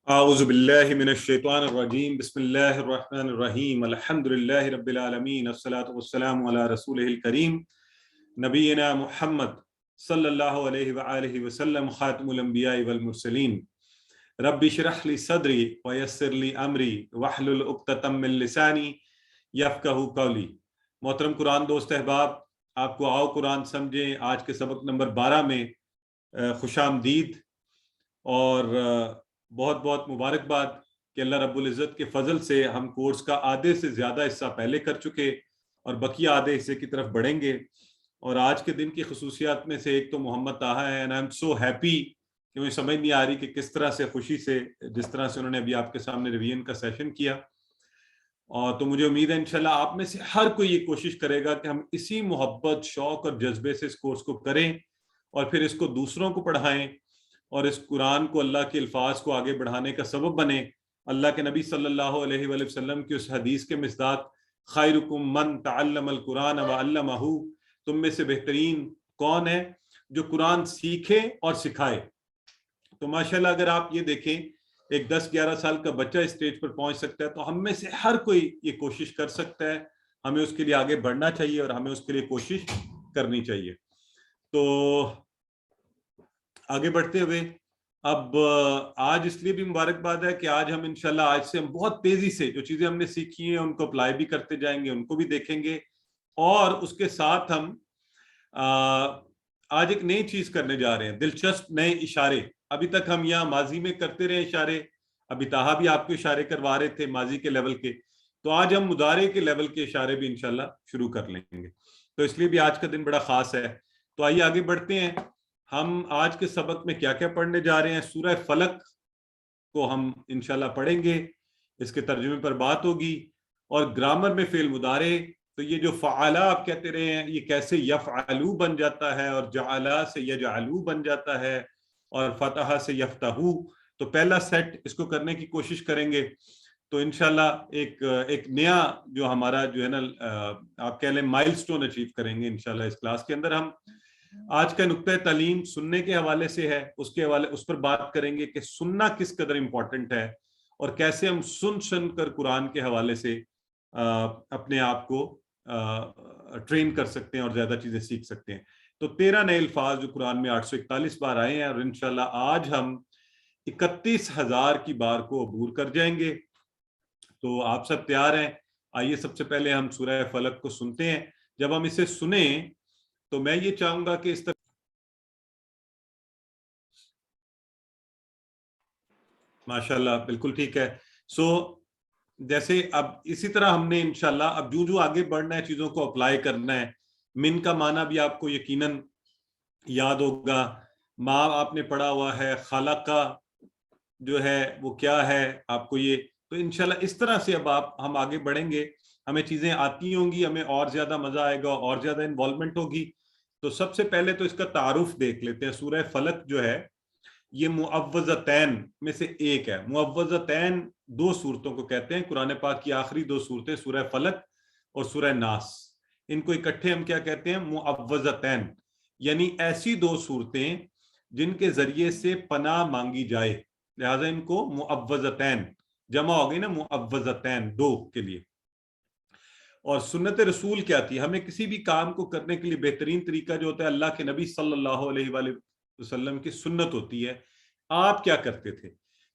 اعوذ باللہ من الشیطان الرجیم بسم اللہ الرحمن الرحیم الحمدللہ رب العالمین الصلاۃ والسلام علی رسولہ الکریم نبینا محمد صلی اللہ علیہ وآلہ وسلم خاتم الانبیاء والمرسلین رب اشرح لی صدری ویسر لی امری واحلل عقدۃ من لسانی یفقہوا قولی۔ محترم قرآن دوست احباب، آپ کو آؤ قرآن سمجھیں آج کے سبق نمبر 12 میں خوش آمدید اور بہت بہت مبارکباد کہ اللہ رب العزت کے فضل سے ہم کورس کا آدھے سے زیادہ حصہ پہلے کر چکے اور بقیہ آدھے حصے کی طرف بڑھیں گے۔ اور آج کے دن کی خصوصیات میں سے ایک تو محمد طاہا ہے، and I'm so happy کہ مجھے سمجھ نہیں آ رہی کہ کس طرح سے خوشی سے جس طرح سے انہوں نے ابھی آپ کے سامنے ریویژن کا سیشن کیا، اور تو مجھے امید ہے انشاءاللہ آپ میں سے ہر کوئی یہ کوشش کرے گا کہ ہم اسی محبت، شوق اور جذبے سے اس کورس کو کریں اور پھر اس کو دوسروں کو پڑھائیں اور اس قرآن کو، اللہ کے الفاظ کو آگے بڑھانے کا سبب بنے۔ اللہ کے نبی صلی اللہ علیہ وآلہ وسلم کی اس حدیث کے مصداق خیرکم من تعلم القرآن وعلمہ، تم میں سے بہترین کون ہے جو قرآن سیکھے اور سکھائے۔ تو ماشاءاللہ اگر آپ یہ دیکھیں ایک 10-11 سال کا بچہ اس سٹیج پر پہنچ سکتا ہے تو ہم میں سے ہر کوئی یہ کوشش کر سکتا ہے۔ ہمیں اس کے لیے آگے بڑھنا چاہیے اور ہمیں اس کے لیے کوشش کرنی چاہیے۔ تو آگے بڑھتے ہوئے اب آج اس لیے بھی مبارکباد ہے کہ آج ہم انشاءاللہ آج سے ہم بہت تیزی سے جو چیزیں ہم نے سیکھی ہیں ان کو اپلائی بھی کرتے جائیں گے، ان کو بھی دیکھیں گے، اور اس کے ساتھ ہم آج ایک نئی چیز کرنے جا رہے ہیں، دلچسپ نئے اشارے۔ ابھی تک ہم یہاں ماضی میں کرتے رہے اشارے، ابھی طاہا بھی آپ کو اشارے کروا رہے تھے ماضی کے لیول کے، تو آج ہم مضارع کے لیول کے اشارے بھی انشاءاللہ شروع کر لیں گے، تو اس لیے بھی آج کا دن بڑا خاص ہے۔ تو آئیے آگے بڑھتے ہیں۔ ہم آج کے سبق میں کیا کیا پڑھنے جا رہے ہیں؟ سورہ فلق کو ہم انشاءاللہ پڑھیں گے، اس کے ترجمے پر بات ہوگی، اور گرامر میں فعل مضارع، تو یہ جو فعلا آپ کہتے رہے ہیں یہ کیسے یفعلو بن جاتا ہے، اور جعلا سے یجعلو بن جاتا ہے، اور فتح سے یفتحو، تو پہلا سیٹ اس کو کرنے کی کوشش کریں گے۔ تو انشاءاللہ ایک نیا جو ہمارا جو ہے نا آپ کہہ لیں مائل سٹون اچیو کریں گے انشاءاللہ اس کلاس کے اندر۔ ہم آج کا نقطہ تعلیم سننے کے حوالے سے ہے، اس پر بات کریں گے کہ سننا کس قدر امپورٹنٹ ہے اور کیسے ہم سن کر قرآن کے حوالے سے اپنے آپ کو ٹرین کر سکتے ہیں اور زیادہ چیزیں سیکھ سکتے ہیں۔ تو 13 نئے الفاظ جو قرآن میں 841 بار آئے ہیں، اور انشاءاللہ آج ہم 31,000 کی بار کو عبور کر جائیں گے۔ تو آپ سب تیار ہیں؟ آئیے سب سے پہلے ہم سورہ فلق کو سنتے ہیں۔ جب ہم اسے سنیں تو میں یہ چاہوں گا کہ اس طرح ماشاءاللہ بالکل ٹھیک ہے۔ جیسے اب اسی طرح ہم نے انشاءاللہ اب جو آگے بڑھنا ہے، چیزوں کو اپلائی کرنا ہے۔ من کا معنی بھی آپ کو یقیناً یاد ہوگا، ماں آپ نے پڑھا ہوا ہے، خالق کا جو ہے وہ کیا ہے آپ کو یہ، تو انشاءاللہ اس طرح سے اب ہم آگے بڑھیں گے، ہمیں چیزیں آتی ہوں گی، ہمیں اور زیادہ مزہ آئے گا اور زیادہ انوالومنٹ ہوگی۔ تو سب سے پہلے تو اس کا تعارف دیکھ لیتے ہیں۔ سورہ فلق جو ہے یہ معوذتین میں سے ایک ہے۔ معوذتین 2 صورتوں کو کہتے ہیں، قرآن پاک کی آخری 2 صورتیں سورہ فلق اور سورہ ناس، ان کو اکٹھے ہم کیا کہتے ہیں؟ معوذتین، یعنی ایسی 2 صورتیں جن کے ذریعے سے پناہ مانگی جائے، لہٰذا ان کو معوذتین جمع ہو گئی نا، معوذتین 2 کے لیے۔ اور سنت رسول کیا تھی؟ ہمیں کسی بھی کام کو کرنے کے لیے بہترین طریقہ جو ہوتا ہے اللہ کے نبی صلی اللہ علیہ وآلہ وسلم کی سنت ہوتی ہے۔ آپ کیا کرتے تھے؟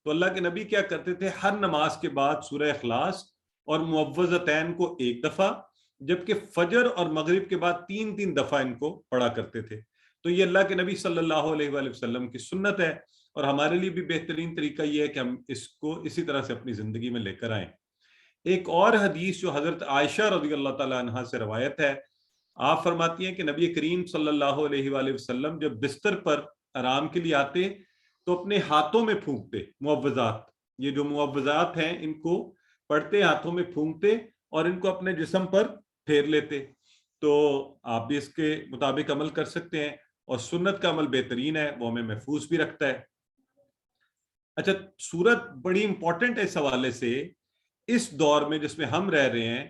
تو اللہ کے نبی کیا کرتے تھے؟ ہر نماز کے بعد سورہ اخلاص اور معوذتین کو 1 دفعہ، جبکہ فجر اور مغرب کے بعد 3 دفعہ ان کو پڑھا کرتے تھے۔ تو یہ اللہ کے نبی صلی اللہ علیہ وآلہ وسلم کی سنت ہے، اور ہمارے لیے بھی بہترین طریقہ یہ ہے کہ ہم اس کو اسی طرح سے اپنی زندگی میں لے کر آئیں۔ ایک اور حدیث جو حضرت عائشہ رضی اللہ تعالیٰ عنہا سے روایت ہے، آپ فرماتی ہیں کہ نبی کریم صلی اللہ علیہ وآلہ وسلم جب بستر پر آرام کے لیے آتے تو اپنے ہاتھوں میں پھونکتے معوذات، یہ جو معوذات ہیں ان کو پڑھتے، ہاتھوں میں پھونکتے اور ان کو اپنے جسم پر پھیر لیتے۔ تو آپ بھی اس کے مطابق عمل کر سکتے ہیں، اور سنت کا عمل بہترین ہے، وہ ہمیں محفوظ بھی رکھتا ہے۔ اچھا، سورت بڑی امپورٹنٹ ہے اس حوالے سے، اس دور میں جس میں ہم رہ رہے ہیں،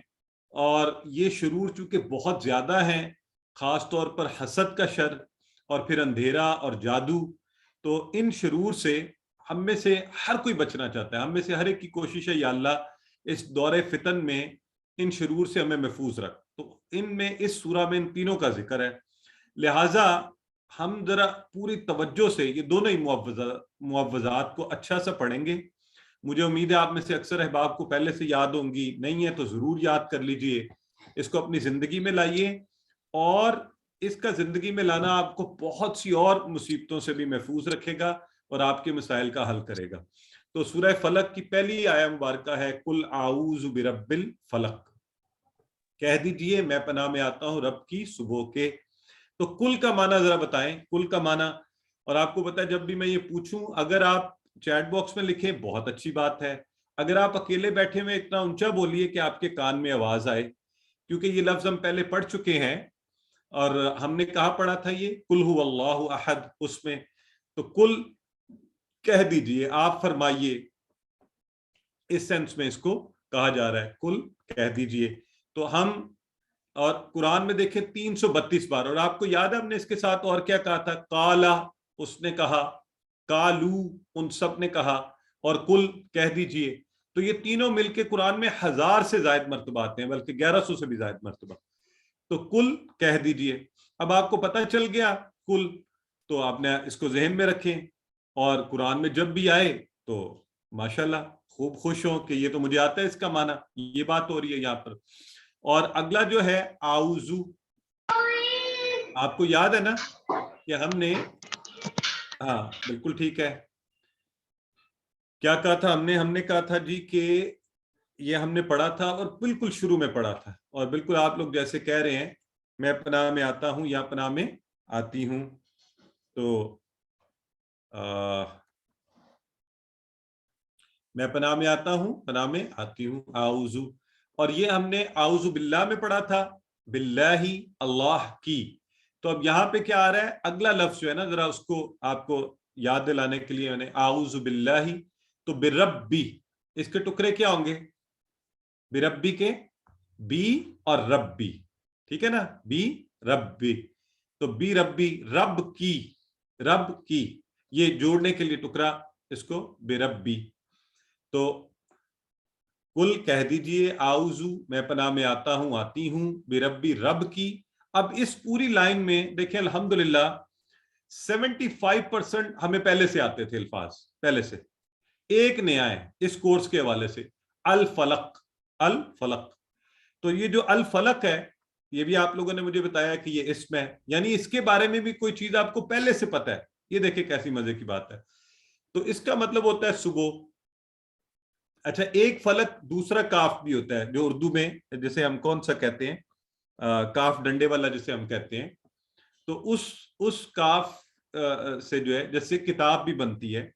اور یہ شرور چونکہ بہت زیادہ ہیں، خاص طور پر حسد کا شر اور پھر اندھیرا اور جادو، تو ان شرور سے ہم میں سے ہر کوئی بچنا چاہتا ہے, ہم میں سے ہر ایک کی کوشش ہے یا اللہ اس دور فتن میں ان شرور سے ہمیں محفوظ رکھ. تو ان میں اس سورہ میں ان تینوں کا ذکر ہے, لہٰذا ہم ذرا پوری توجہ سے یہ دونوں ہی معوذات کو اچھا سا پڑھیں گے. مجھے امید ہے آپ میں سے اکثر احباب کو پہلے سے یاد ہوں گی, نہیں ہے تو ضرور یاد کر لیجئے, اس کو اپنی زندگی میں لائیے, اور اس کا زندگی میں لانا آپ کو بہت سی اور مصیبتوں سے بھی محفوظ رکھے گا اور آپ کے مسائل کا حل کرے گا. تو سورہ فلق کی پہلی آیہ مبارکہ ہے قل اعوذ برب الفلق, کہہ دیجئے میں پناہ میں آتا ہوں رب کی صبح کے. تو کل کا معنی ذرا بتائیں, کل کا معنی. اور آپ کو پتا ہے جب بھی میں یہ پوچھوں, اگر آپ چیٹ باکس میں لکھیں بہت اچھی بات ہے, اگر آپ اکیلے بیٹھے ہوئے اتنا اونچا بولیے کہ آپ کے کان میں آواز آئے, کیونکہ یہ لفظ ہم پہلے پڑھ چکے ہیں, اور ہم نے کہاں پڑھا تھا یہ قل هو اللہ احد اس میں. تو کل کہہ دیجئے, آپ فرمائیے, اس سینس میں اس کو کہا جا رہا ہے کل کہہ دیجئے. تو ہم, اور قرآن میں دیکھیں 332 بار, اور آپ کو یاد ہے ہم نے اس کے ساتھ اور کیا کہا تھا, کالا اس نے کہا, کالو ان سب نے کہا, اور کل کہہ دیجئے. تو یہ تینوں مل کے قرآن میں 1000 سے زائد مرتبہ آتے ہیں, بلکہ 1100 سے بھی زائد مرتبہ. تو کل کہہ دیجئے. اب آپ کو پتہ چل گیا کل, تو آپ نے اس کو ذہن میں رکھیں, اور قرآن میں جب بھی آئے تو ماشاءاللہ خوب خوش ہوں کہ یہ تو مجھے آتا ہے اس کا معنی, یہ بات ہو رہی ہے یہاں پر. اور اگلا جو ہے اعوذو, آپ کو یاد ہے نا کہ ہم نے, ہاں بالکل ٹھیک ہے, کیا کہا تھا ہم نے کہا تھا جی کہ یہ ہم نے پڑھا تھا اور بالکل شروع میں پڑھا تھا, اور بالکل آپ لوگ جیسے کہہ رہے ہیں میں پناہ میں آتا ہوں یا پناہ میں آتی ہوں. تو میں پناہ میں آتا ہوں, پناہ میں آتی ہوں, اعوذ. اور یہ ہم نے اعوذ باللہ میں پڑھا تھا, باللہ اللہ کی. تو اب یہاں پہ کیا آ رہا ہے, اگلا لفظ جو ہے نا, ذرا اس کو آپ کو یاد دلانے کے لیے میں نے اعوذ باللہ, تو بربی, اس کے ٹکڑے کیا ہوں گے, بربی کے بی اور ربی, ٹھیک ہے نا, بی ربی. تو بی ربی, رب کی, رب کی, یہ جوڑنے کے لیے ٹکڑا اس کو بربی. تو کل کہہ دیجئے اعوذ میں پناہ میں آتا ہوں آتی ہوں بربی رب کی. اب اس پوری لائن میں دیکھیں الحمدللہ 75% ہمیں پہلے سے آتے تھے الفاظ, پہلے سے. ایک نیا ہے اس کورس کے حوالے سے, الفلق, الفلق. تو یہ جو الفلق ہے یہ بھی آپ لوگوں نے مجھے بتایا کہ یہ اسم ہے, یعنی اس کے بارے میں بھی کوئی چیز آپ کو پہلے سے پتہ ہے. یہ دیکھیں کیسی مزے کی بات ہے. تو اس کا مطلب ہوتا ہے صبح. اچھا, ایک فلک دوسرا کاف بھی ہوتا ہے جو اردو میں جسے ہم کون سا کہتے ہیں, کاف ڈنڈے والا جسے ہم کہتے ہیں. تو اس کاف سے جو ہے جیسے کتاب بھی بنتی ہے,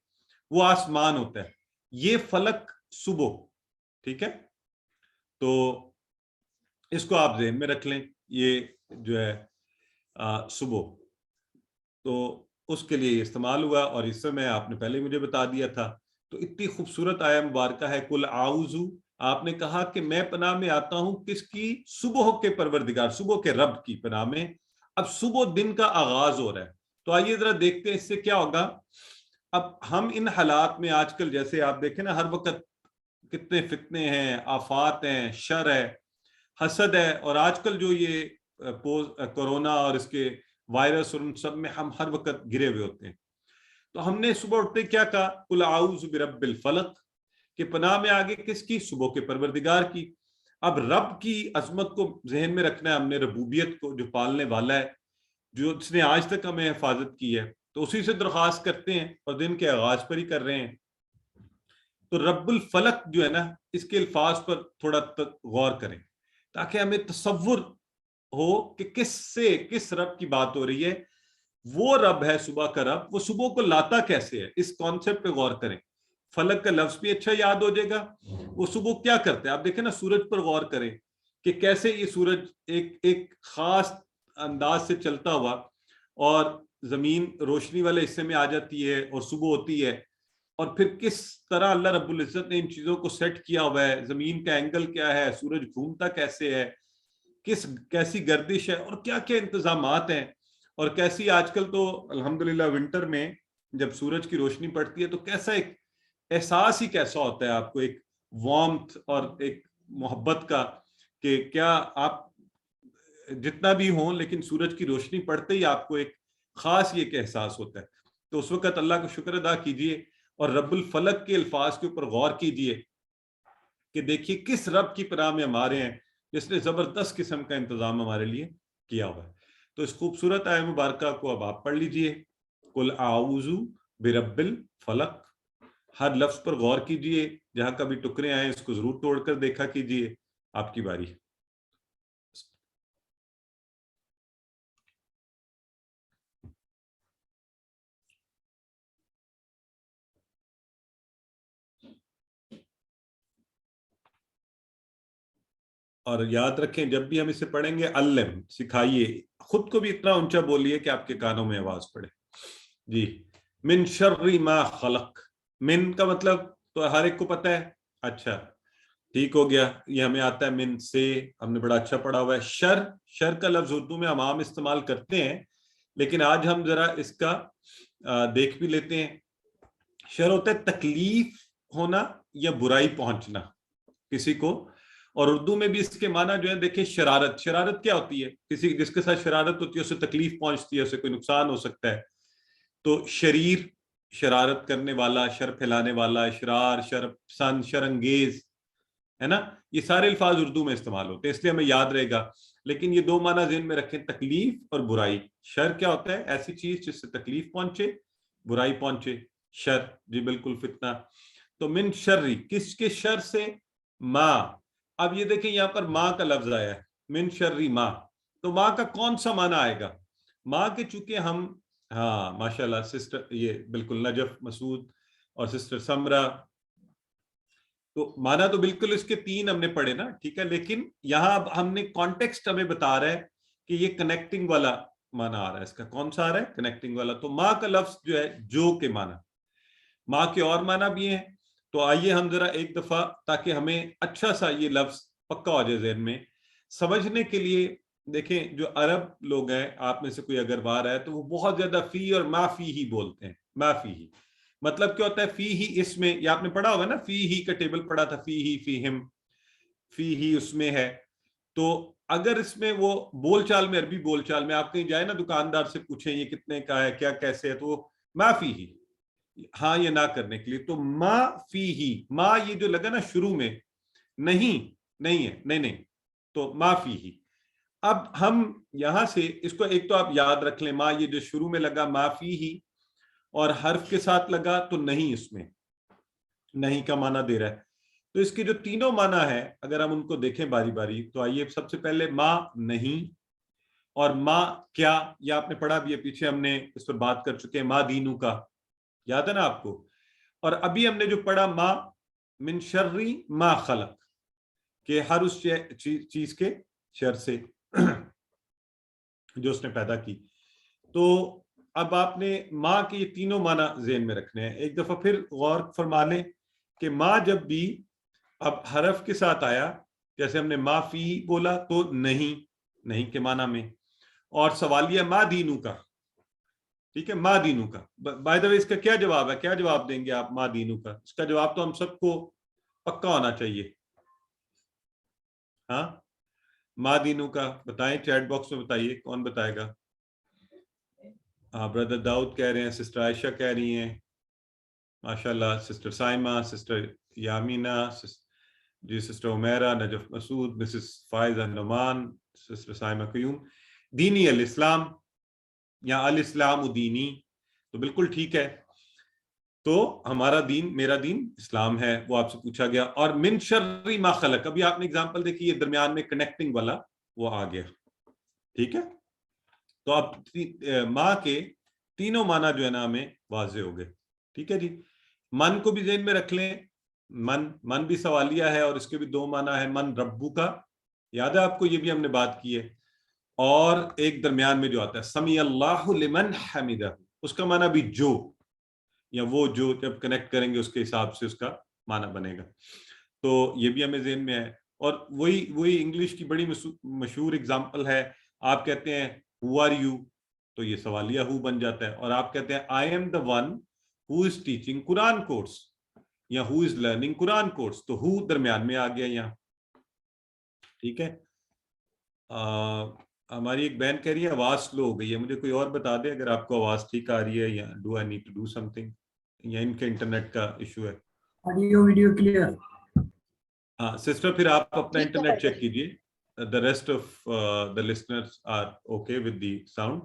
وہ آسمان ہوتا ہے. یہ فلک صبح, ٹھیک ہے. تو اس کو آپ ذہن میں رکھ لیں, یہ جو ہے صبح, تو اس کے لیے استعمال ہوا, اور اس سے میں آپ نے پہلے مجھے بتا دیا تھا. تو اتنی خوبصورت آیہ مبارکہ ہے کل اعوذ. آپ نے کہا کہ میں پناہ میں آتا ہوں کس کی, صبح کے پروردگار, صبح کے رب کی پناہ میں. اب صبح دن کا آغاز ہو رہا ہے, تو آئیے ذرا دیکھتے ہیں اس سے کیا ہوگا. اب ہم ان حالات میں آج کل جیسے آپ دیکھیں نا, ہر وقت کتنے فتنے ہیں, آفات ہیں, شر ہے, حسد ہے, اور آج کل جو یہ کورونا اور اس کے وائرس اور ان سب میں ہم ہر وقت گرے ہوئے ہوتے ہیں. تو ہم نے صبح اٹھتے کیا کہا, قل اعوذ برب الفلق, کہ پناہ میں آگے کس کی, صبح کے پروردگار کی. اب رب کی عظمت کو ذہن میں رکھنا ہے ہم نے, ربوبیت کو, جو پالنے والا ہے, جو اس نے آج تک ہمیں حفاظت کی ہے. تو اسی سے درخواست کرتے ہیں, اور دن کے آغاز پر ہی کر رہے ہیں. تو رب الفلق جو ہے نا, اس کے الفاظ پر تھوڑا غور کریں تاکہ ہمیں تصور ہو کہ کس رب کی بات ہو رہی ہے. وہ رب ہے صبح کا رب, وہ صبح کو لاتا کیسے ہے, اس کانسیپٹ پہ غور کریں. فلک کا لفظ بھی اچھا یاد ہو جائے گا. وہ صبح کیا کرتے ہیں, آپ دیکھیں نا, سورج پر غور کریں کہ کیسے یہ سورج ایک خاص انداز سے چلتا ہوا, اور زمین روشنی والے حصے میں آ جاتی ہے اور صبح ہوتی ہے, اور پھر کس طرح اللہ رب العزت نے ان چیزوں کو سیٹ کیا ہوا ہے. زمین کا اینگل کیا ہے, سورج گھومتا کیسے ہے, کیسی گردش ہے, اور کیا کیا انتظامات ہیں. اور کیسی آج کل تو الحمدللہ ونٹر میں جب سورج کی روشنی پڑتی ہے تو کیسا ایک احساس ہی کیسا ہوتا ہے آپ کو، ایک وارمتھ اور ایک محبت کا، کہ کیا آپ جتنا بھی ہوں لیکن سورج کی روشنی پڑتے ہی آپ کو ایک خاص یہ کہ احساس ہوتا ہے. تو اس وقت اللہ کا شکر ادا کیجئے اور رب الفلق کے الفاظ کے اوپر غور کیجئے کہ دیکھیے کس رب کی پناہ میں ہمارے ہیں جس نے زبردست قسم کا انتظام ہمارے لیے کیا ہوا ہے. تو اس خوبصورت آیت مبارکہ کو اب آپ پڑھ لیجئے، قل اعوذ برب الفلق. ہر لفظ پر غور کیجئے، جہاں کبھی ٹکرے آئیں اس کو ضرور توڑ کر دیکھا کیجئے. آپ کی باری. اور یاد رکھیں جب بھی ہم اسے پڑھیں گے علم سکھائیے، خود کو بھی اتنا اونچا بولیے کہ آپ کے کانوں میں آواز پڑے. جی. من شر ما خلق. من کا مطلب تو ہر ایک کو پتہ ہے. اچھا ٹھیک ہو گیا، یہ ہمیں آتا ہے من سے، ہم نے بڑا اچھا پڑھا ہوا ہے. شر کا لفظ اردو میں ہم عام استعمال کرتے ہیں، لیکن آج ہم ذرا اس کا دیکھ بھی لیتے ہیں. شر ہوتا ہے تکلیف ہونا یا برائی پہنچنا کسی کو، اور اردو میں بھی اس کے معنی جو ہے دیکھیں شرارت. شرارت کیا ہوتی ہے؟ کسی جس کے ساتھ شرارت ہوتی ہے اسے تکلیف پہنچتی ہے، اسے کوئی نقصان ہو سکتا ہے. تو شریر شرارت کرنے والا، شر پھیلانے والا، اشرار، شر پسند، شر انگیز، ہے نا. یہ سارے الفاظ اردو میں استعمال ہوتے ہیں، اس لیے ہمیں یاد رہے گا. لیکن یہ دو معنی ذہن میں رکھیں، تکلیف اور برائی. شر کیا ہوتا ہے؟ ایسی چیز جس سے تکلیف پہنچے، برائی پہنچے. شر جی بالکل فتنہ. تو من شر، کس کے شر سے؟ ماں. اب یہ دیکھیں یہاں پر ماں کا لفظ آیا ہے، من شر ماں. تو ماں کا کون سا معنی آئے گا؟ ماں کے چونکہ ہم، ہاں ماشاءاللہ سسٹر، یہ بالکل نجف مسعود اور سسٹر سمرہ، تو مانا تو بالکل اس کے 3 ہم نے پڑھے نا، ٹھیک ہے. لیکن یہاں اب ہم نے کانٹیکسٹ ہمیں بتا رہا ہے کہ یہ کنیکٹنگ والا مانا آ رہا ہے. اس کا کون سا آ رہا ہے؟ کنیکٹنگ والا. تو ماں کا لفظ جو ہے جو کے مانا، ماں کے اور مانا بھی ہیں. تو آئیے ہم ذرا ایک دفعہ، تاکہ ہمیں اچھا سا یہ لفظ پکا ہو جائے ذہن میں سمجھنے کے لیے. دیکھیں جو عرب لوگ ہیں، آپ میں سے کوئی اگر باہر ہے تو وہ بہت زیادہ فی اور ما فی ہی بولتے ہیں. ما فی ہی مطلب کیا ہوتا ہے؟ فی ہی اس میں، یہ آپ نے پڑھا ہوگا نا، فی ہی کا ٹیبل پڑھا تھا، فی ہی فی ہم، فی ہی اس میں ہے. تو اگر اس میں وہ بول چال میں، عربی بول چال میں آپ کہیں جائیں نا دکاندار سے پوچھیں یہ کتنے کا ہے، کیا کیسے ہے، تو وہ ما فی ہی، ہاں یہ نہ کرنے کے لیے. تو ما فی ہی، ما یہ جو لگا نا شروع میں، نہیں ہے، نہیں. تو ما فی ہی. اب ہم یہاں سے اس کو ایک تو آپ یاد رکھ لیں، ما یہ جو شروع میں لگا ما فی ہی اور حرف کے ساتھ لگا تو نہیں، اس میں نہیں کا معنی دے رہا ہے. تو اس کے جو تینوں معنی ہے اگر ہم ان کو دیکھیں باری باری، تو آئیے سب سے پہلے ما نہیں، اور ما کیا، یہ آپ نے پڑھا بھی ہے، پیچھے ہم نے اس پر بات کر چکے ہیں. ما دینو کا یاد ہے نا آپ کو. اور ابھی ہم نے جو پڑھا ما من شر ما خلق، کہ ہر اس چیز کے شر سے جو اس نے پیدا کی. تو اب آپ نے ماں کے یہ تینوں معنی ذہن میں رکھنے ہیں. ایک دفعہ پھر غور فرما لیں کہ ماں جب بھی اب حرف کے ساتھ آیا، جیسے ہم نے ما فی بولا تو نہیں کے معنی میں، اور سوالیہ ما دینو کا، ٹھیک ہے، ما دینو کا. بائی دا وے اس کا کیا جواب ہے؟ کیا جواب دیں گے آپ ما دینو کا؟ اس کا جواب تو ہم سب کو پکا ہونا چاہیے. ہاں ما دینو کا بتائیں، چیٹ باکس میں بتائیے کون بتائے گا. ہاں بردر داؤد کہہ رہے ہیں، سسٹر عائشہ کہہ رہی ہیں، ماشاءاللہ. سسٹر سائمہ، سسٹر یامینہ، جی سسٹر عمیرہ، نجف مسعود، مسز فائزہ نعمان، سسٹر سائمہ قیوم. دینی الاسلام یا الاسلام دینی، تو بالکل ٹھیک ہے. تو ہمارا دین، میرا دین اسلام ہے، وہ آپ سے پوچھا گیا. اور من شر ما خلق، ابھی آپ نے اگزامپل دیکھی، یہ درمیان میں کنیکٹنگ والا وہ آ گیا، ٹھیک ہے. تو اب ماں کے تینوں معنی جو ہے نا ہمیں واضح ہو گئے، ٹھیک ہے جی. من کو بھی ذہن میں رکھ لیں، من بھی سوالیہ ہے اور اس کے بھی 2 معنی ہے. من ربو کا، یاد ہے آپ کو، یہ بھی ہم نے بات کی ہے. اور ایک درمیان میں جو آتا ہے سمی اللہ لمن حمدہ، اس کا معنی بھی جو، یا وہ جو، جب کنیکٹ کریں گے اس کے حساب سے اس کا معنی بنے گا. تو یہ بھی ہمیں ذہن میں ہے. اور وہی انگلش کی بڑی مشہور اگزامپل ہے، آپ کہتے ہیں ہو آر یو، تو یہ سوالیہ ہو بن جاتا ہے. اور آپ کہتے ہیں I am the one who is teaching Quran course یا ہو از لرننگ قرآن کورس, تو ہو درمیان میں آ گیا یہاں. ٹھیک ہے. ہماری ایک بہن کہہ رہی ہے آواز سلو ہو گئی ہے, مجھے کوئی اور بتا دے اگر آپ کو آواز ٹھیک آ رہی ہے, یا do I need to do something, یا ان کے انٹرنیٹ کا ایشو ہے. Audio video clear. ہاں سسٹر, پھر آپ اپنا انٹرنیٹ چیک کیجیے. the rest of the listeners are okay with the sound.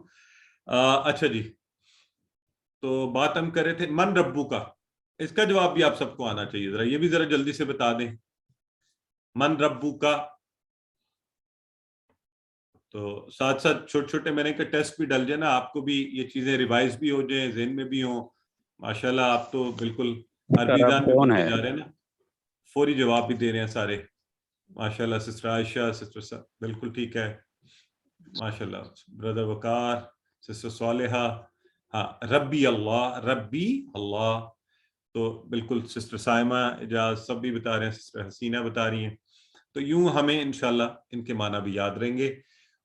اچھا جی, تو بات ہم کر رہے تھے من ربو کا. اس کا جواب بھی آپ سب کو آنا چاہیے, ذرا یہ بھی ذرا جلدی سے بتا دیں. من ربو کا. تو ساتھ ساتھ چھوٹے چھوٹے میں نے کہا ٹیسٹ بھی ڈل جائے نا, آپ کو بھی یہ چیزیں ریوائز بھی ہو جائیں, ذہن میں بھی ہوں. ماشاءاللہ آپ تو بالکل عربی دان بھی بنتے جا رہے ہیں نا, فوری جواب بھی دے رہے ہیں سارے. ماشاءاللہ سسٹر عائشہ, سسٹر بالکل ٹھیک ہے ماشاءاللہ. بردر وقار, سسٹر صالحہ, ہاں ربی اللہ, ربی اللہ. تو بالکل سسٹر سائمہ, اجاز سب بھی بتا رہے ہیں, سسٹر حسینہ بتا رہی ہیں. تو یوں ہمیں انشاءاللہ ان کے معنی بھی یاد رہیں گے.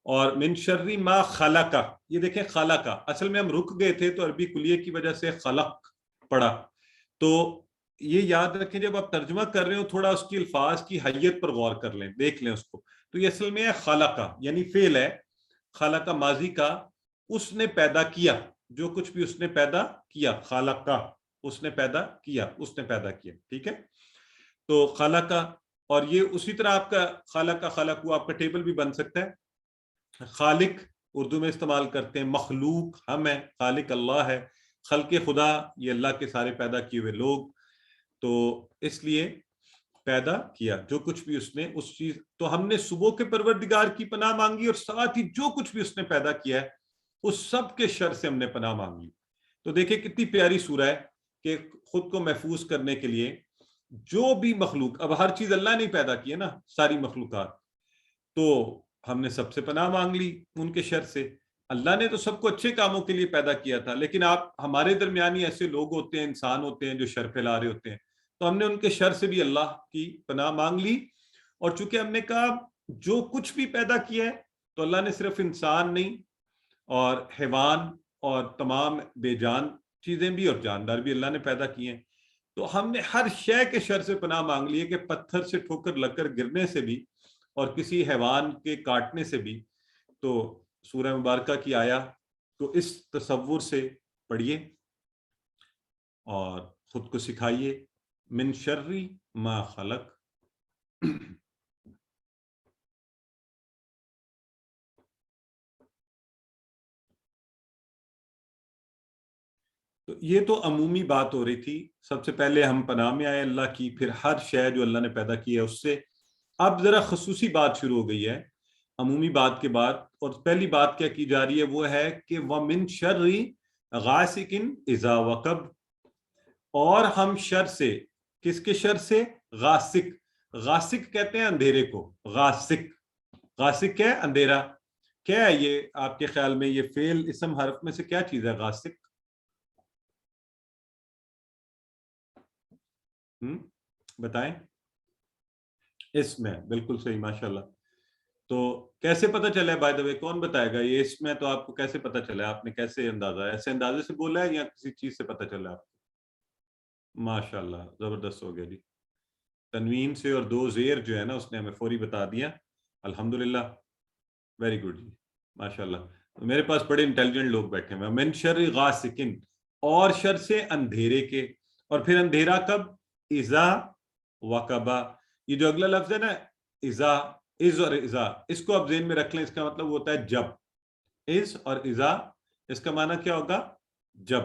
اور من شر ما خلق, یہ دیکھیں خلق, اصل میں ہم رک گئے تھے تو عربی کلیے کی وجہ سے خلق پڑھا. تو یہ یاد رکھیں جب آپ ترجمہ کر رہے ہو تھوڑا اس کی الفاظ کی حیت پر غور کر لیں, دیکھ لیں اس کو. تو یہ اصل میں ہے خلق, یعنی فعل ہے. خلق ماضی کا, اس نے پیدا کیا, جو کچھ بھی اس نے پیدا کیا. خلق کا, اس نے پیدا کیا, اس نے پیدا کیا. ٹھیک ہے. تو خلق, اور یہ اسی طرح آپ کا خلق کا خلق ہوا, آپ کا ٹیبل بھی بن سکتا ہے. خالق اردو میں استعمال کرتے ہیں, مخلوق ہم ہیں, خالق اللہ ہے. خلق خدا یہ اللہ کے سارے پیدا کیے ہوئے لوگ. تو اس لیے پیدا کیا جو کچھ بھی اس نے اس چیز. تو ہم نے صبح کے پروردگار کی پناہ مانگی, اور ساتھ ہی جو کچھ بھی اس نے پیدا کیا ہے اس سب کے شر سے ہم نے پناہ مانگ لی. تو دیکھیں کتنی پیاری سورہ ہے کہ خود کو محفوظ کرنے کے لیے جو بھی مخلوق, اب ہر چیز اللہ نے پیدا کی ہے نا, ساری مخلوقات, تو ہم نے سب سے پناہ مانگ لی ان کے شر سے. اللہ نے تو سب کو اچھے کاموں کے لیے پیدا کیا تھا, لیکن آپ ہمارے درمیانی ایسے لوگ ہوتے ہیں, انسان ہوتے ہیں جو شر پھیلا رہے ہوتے ہیں, تو ہم نے ان کے شر سے بھی اللہ کی پناہ مانگ لی. اور چونکہ ہم نے کہا جو کچھ بھی پیدا کیا ہے, تو اللہ نے صرف انسان نہیں اور حیوان اور تمام بے جان چیزیں بھی اور جاندار بھی اللہ نے پیدا کیے ہیں. تو ہم نے ہر شے کے شر سے پناہ مانگ لی ہے, کہ پتھر سے ٹھوکر لگ کر گرنے سے بھی اور کسی حیوان کے کاٹنے سے بھی. تو سورہ مبارکہ کی آیا تو اس تصور سے پڑھیے اور خود کو سکھائیے. من شر ما خلق. تو یہ تو عمومی بات ہو رہی تھی. سب سے پہلے ہم پناہ میں آئے اللہ کی, پھر ہر شے جو اللہ نے پیدا کی ہے اس سے. اب ذرا خصوصی بات شروع ہو گئی ہے عمومی بات کے بعد, اور پہلی بات کیا کی جا رہی ہے وہ ہے کہ وَمِن شَرِّ غَاسِقٍ إِذَا وَقَبَ, اور ہم شر سے, کس کے شر سے؟ غاسق. غاسق کہتے ہیں اندھیرے کو, غاسق. غاسق کیا ہے؟ اندھیرا. کیا ہے یہ آپ کے خیال میں, یہ فعل اسم حرف میں سے کیا چیز ہے غاسق؟ بتائیں. اسم ہے, بالکل صحیح ماشاءاللہ. تو کیسے پتہ چلا ہے بائی دا وے, کون بتائے گا یہ اسم ہے تو آپ کو کیسے پتہ چلا ہے؟ آپ نے کیسے اندازہ, ایسے اندازے سے بولا ہے یا کسی چیز سے پتہ چلا ہے آپ کو؟ ماشاءاللہ زبردست ہو گیا جی. تنوین سے اور دو زیر جو ہے نا اس نے ہمیں فوری بتا دیا, الحمدللہ, ویری گڈ جی ماشاءاللہ. میرے پاس بڑے انٹیلیجنٹ لوگ بیٹھے ہیں. من شر غاسقن, اور شر سے اندھیرے کے, اور پھر اندھیرا کب؟ اذا وقبا. یہ جو اگلا لفظ ہے نا اذا, از اور اذا, اس کو آپ ذہن میں رکھ لیں, اس کا مطلب ہوتا ہے جب. از اور اذا, اس کا معنی کیا ہوگا؟ جب.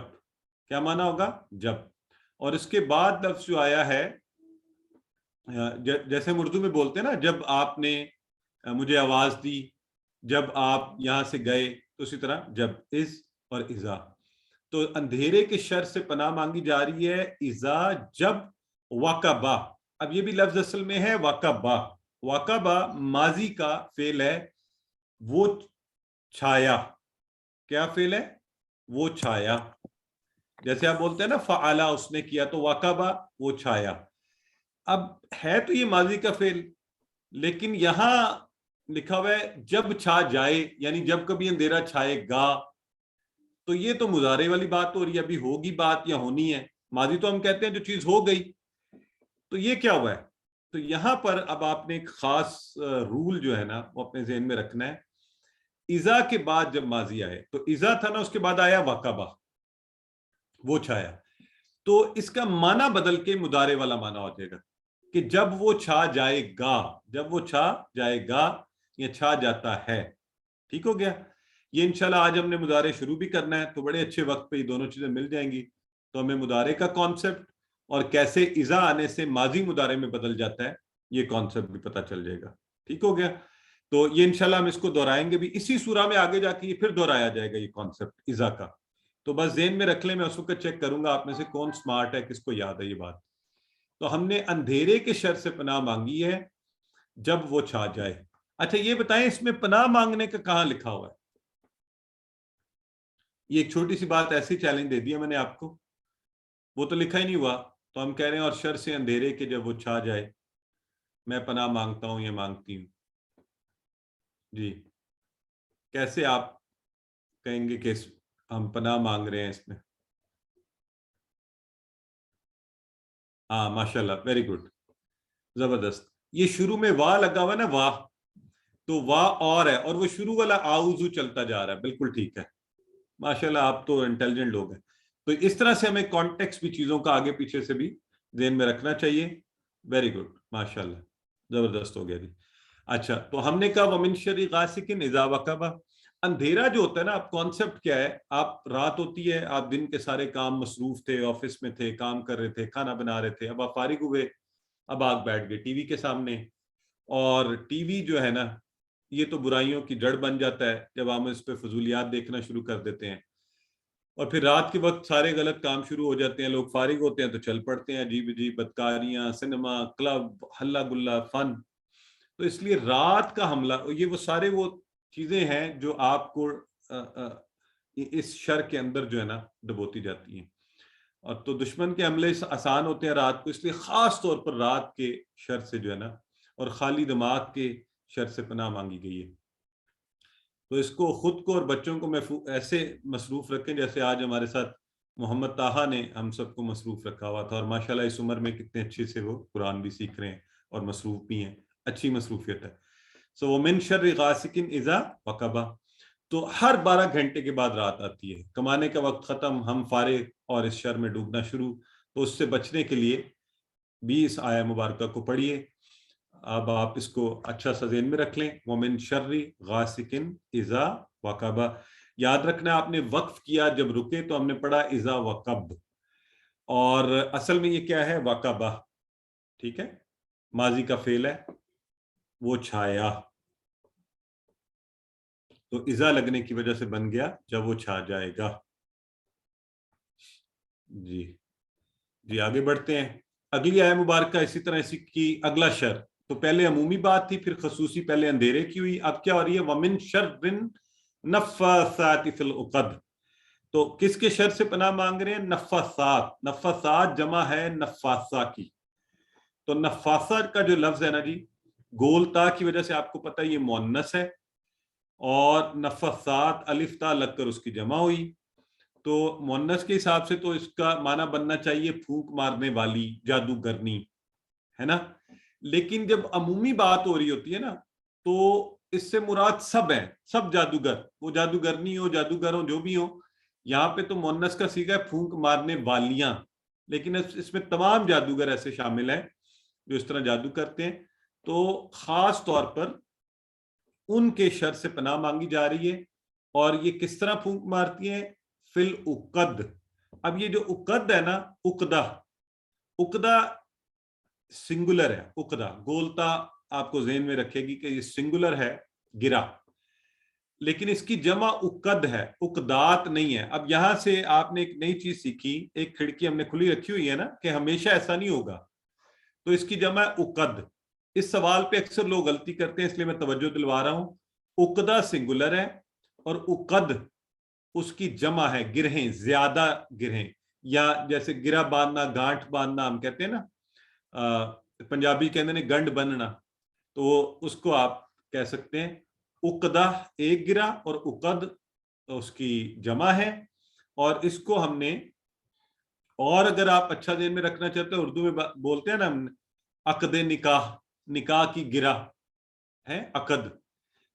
کیا معنی ہوگا؟ جب. اور اس کے بعد لفظ جو آیا ہے, جیسے ہم اردو میں بولتے ہیں نا, جب آپ نے مجھے آواز دی, جب آپ یہاں سے گئے, تو اسی طرح جب, از اور اذا. تو اندھیرے کے شر سے پناہ مانگی جا رہی ہے اذا, جب وقبا. اب یہ بھی لفظ اصل میں ہے وقبا. وقبا ماضی کا فعل ہے, وہ چھایا. کیا فعل ہے؟ وہ چھایا. جیسے آپ بولتے ہیں نا فعلا, اس نے کیا, تو وقبا وہ چھایا. اب ہے تو یہ ماضی کا فعل, لیکن یہاں لکھا ہوا ہے جب چھا جائے, یعنی جب کبھی اندھیرا چھائے گا. تو یہ تو مضارع والی بات ہو رہی ہے، ابھی ہوگی بات یا ہونی ہے. ماضی تو ہم کہتے ہیں جو چیز ہو گئی. تو یہ کیا ہوا ہے؟ تو یہاں پر اب آپ نے ایک خاص رول جو ہے نا وہ اپنے ذہن میں رکھنا ہے. اذا کے بعد جب ماضی آئے تو اذا تھا نا، اس کے بعد آیا وقبہ، وہ چھایا. تو اس کا معنی بدل کے مضارع والا معنی ہو جائے گا کہ جب وہ چھا جائے گا، جب وہ چھا جائے گا یا چھا جاتا ہے. ٹھیک ہو گیا؟ یہ انشاءاللہ آج ہم نے مضارع شروع بھی کرنا ہے، تو بڑے اچھے وقت پہ یہ دونوں چیزیں مل جائیں گی. تو ہمیں مضارع کا کانسیپٹ اور کیسے اذا آنے سے ماضی مضارع میں بدل جاتا ہے یہ کانسیپٹ بھی پتہ چل جائے گا. ٹھیک ہو گیا؟ تو یہ انشاءاللہ ہم اس کو دہرائیں گے بھی اسی سورہ میں، آگے جا کے یہ پھر دہرایا جائے گا یہ کانسیپٹ اذا کا. تو بس ذہن میں رکھ لیں، میں اس وقت چیک کروں گا آپ میں سے کون سمارٹ ہے، کس کو یاد ہے یہ بات. تو ہم نے اندھیرے کے شر سے پناہ مانگی ہے جب وہ چھا جائے. اچھا یہ بتائیں اس میں پناہ مانگنے کا کہاں لکھا ہوا ہے؟ یہ ایک چھوٹی سی بات ایسی چیلنج دے دیا میں نے آپ کو، وہ تو لکھا ہی نہیں ہوا. تو ہم کہہ رہے ہیں اور شر سے اندھیرے کے جب وہ چھا جائے میں پناہ مانگتا ہوں یا مانگتی ہوں. جی کیسے آپ کہیں گے کہ ہم پناہ مانگ رہے ہیں اس میں؟ ہاں ماشاءاللہ، ویری گڈ، زبردست. یہ شروع میں واہ لگا ہوا نا، واہ، تو واہ اور ہے، اور وہ شروع والا آؤزو چلتا جا رہا ہے. بالکل ٹھیک ہے، ماشاءاللہ آپ تو انٹیلیجنٹ لوگ ہیں. تو اس طرح سے ہمیں کانٹیکس بھی چیزوں کا آگے پیچھے سے بھی ذہن میں رکھنا چاہیے. ویری گڈ، ماشاءاللہ، زبردست ہو گیا جی. اچھا تو ہم نے کہا ومن شر غاسق اذا وقب. اندھیرا جو ہوتا ہے نا، اب کانسیپٹ کیا ہے؟ آپ رات ہوتی ہے، آپ دن کے سارے کام مصروف تھے، آفس میں تھے، کام کر رہے تھے، کھانا بنا رہے تھے، اب آپ فارغ ہوئے، اب آپ بیٹھ گئے ٹی وی کے سامنے. اور ٹی وی جو ہے نا یہ تو برائیوں کی جڑ بن جاتا ہے جب ہم اس پہ فضولیات دیکھنا شروع کر دیتے ہیں. اور پھر رات کے وقت سارے غلط کام شروع ہو جاتے ہیں، لوگ فارغ ہوتے ہیں تو چل پڑتے ہیں عجیب عجیب بدکاریاں، سنیما، کلب، ہلا گلا، فن. تو اس لیے رات کا حملہ، یہ وہ سارے وہ چیزیں ہیں جو آپ کو اس شر کے اندر جو ہے نا ڈبوتی جاتی ہیں. اور تو دشمن کے حملے آسان ہوتے ہیں رات کو، اس لیے خاص طور پر رات کے شر سے جو ہے نا اور خالی دماغ کے شر سے پناہ مانگی گئی ہے. تو اس کو خود کو اور بچوں کو ایسے مصروف رکھیں جیسے آج ہمارے ساتھ محمد طاہا نے ہم سب کو مصروف رکھا ہوا تھا. اور ماشاءاللہ اس عمر میں کتنے اچھے سے وہ قرآن بھی سیکھ رہے ہیں اور مصروف بھی ہیں، اچھی مصروفیت ہے. سو ومن شر غاسق اذا وقب. تو ہر 12 گھنٹے کے بعد رات آتی ہے، کمانے کا وقت ختم، ہم فارغ اور اس شر میں ڈوبنا شروع. تو اس سے بچنے کے لیے بھی اس آیہ مبارکہ کو پڑھیے. اب آپ اس کو اچھا سا ذہن میں رکھ لیں، ومن شر غاسق اذا وقب. یاد رکھنا آپ نے وقف کیا جب رکے تو ہم نے پڑھا اذا وقب، اور اصل میں یہ کیا ہے؟ وقبہ. ٹھیک ہے، ماضی کا فعل ہے، وہ چھایا. تو اذا لگنے کی وجہ سے بن گیا جب وہ چھا جائے گا. جی آگے بڑھتے ہیں. اگلی آیہ مبارکہ اسی طرح اسی کی اگلا شر. تو پہلے عمومی بات تھی، پھر خصوصی پہلے اندھیرے کی ہوئی، اب کیا ہو رہی ہے؟ ومن شر نفاثات فی العقد. تو کس کے شر سے پناہ مانگ رہے ہیں؟ نفاثات. نفاثات جمع ہے نفاثہ کی. تو نفاثہ کا جو لفظ ہے نا جی، گول تا کی وجہ سے آپ کو پتہ ہے یہ مؤنث ہے، اور نفاثات الف تا لگ کر اس کی جمع ہوئی. تو مؤنث کے حساب سے تو اس کا معنی بننا چاہیے پھونک مارنے والی، جادوگرنی، ہے نا. لیکن جب عمومی بات ہو رہی ہوتی ہے نا تو اس سے مراد سب ہیں، سب جادوگر، وہ جادوگرنی ہو، جادوگر ہو، جو بھی ہو. یہاں پہ تو مؤنث کا صیغہ ہے پھونک مارنے والیاں، لیکن اس میں تمام جادوگر ایسے شامل ہیں جو اس طرح جادو کرتے ہیں. تو خاص طور پر ان کے شر سے پناہ مانگی جا رہی ہے. اور یہ کس طرح پھونک مارتی ہیں؟ فی العقد. اب یہ جو عقد ہے نا، عقدہ سنگولر ہے. عقدہ گولتا آپ کو ذہن میں رکھے گی کہ یہ سنگولر ہے، گرا، لیکن اس کی جمع عقد ہے، عقدات نہیں ہے. اب یہاں سے آپ نے ایک نئی چیز سیکھی، ایک کھڑکی ہم نے کھلی رکھی ہوئی ہے نا کہ ہمیشہ ایسا نہیں ہوگا. تو اس کی جمع عقد. اس سوال پہ اکثر لوگ غلطی کرتے ہیں، اس لیے میں توجہ دلوا رہا ہوں. عقدہ سنگولر ہے اور عقد اس کی جمع ہے گرہیں، زیادہ گرہیں، یا جیسے گرہ باندھنا، گانٹھ باندھنا ہم کہتے ہیں نا، پنجابی کہتے ہیں گنڈ بننا، تو اس کو آپ کہہ سکتے ہیں. عقدہ ایک گرہ اور عقد اس کی جمع ہے. اور اس کو ہم نے، اور اگر آپ اچھا ذہن میں رکھنا چاہتے ہیں، اردو میں بولتے ہیں نا ہم عقد نکاح، نکاح کی گرہ ہے عقد،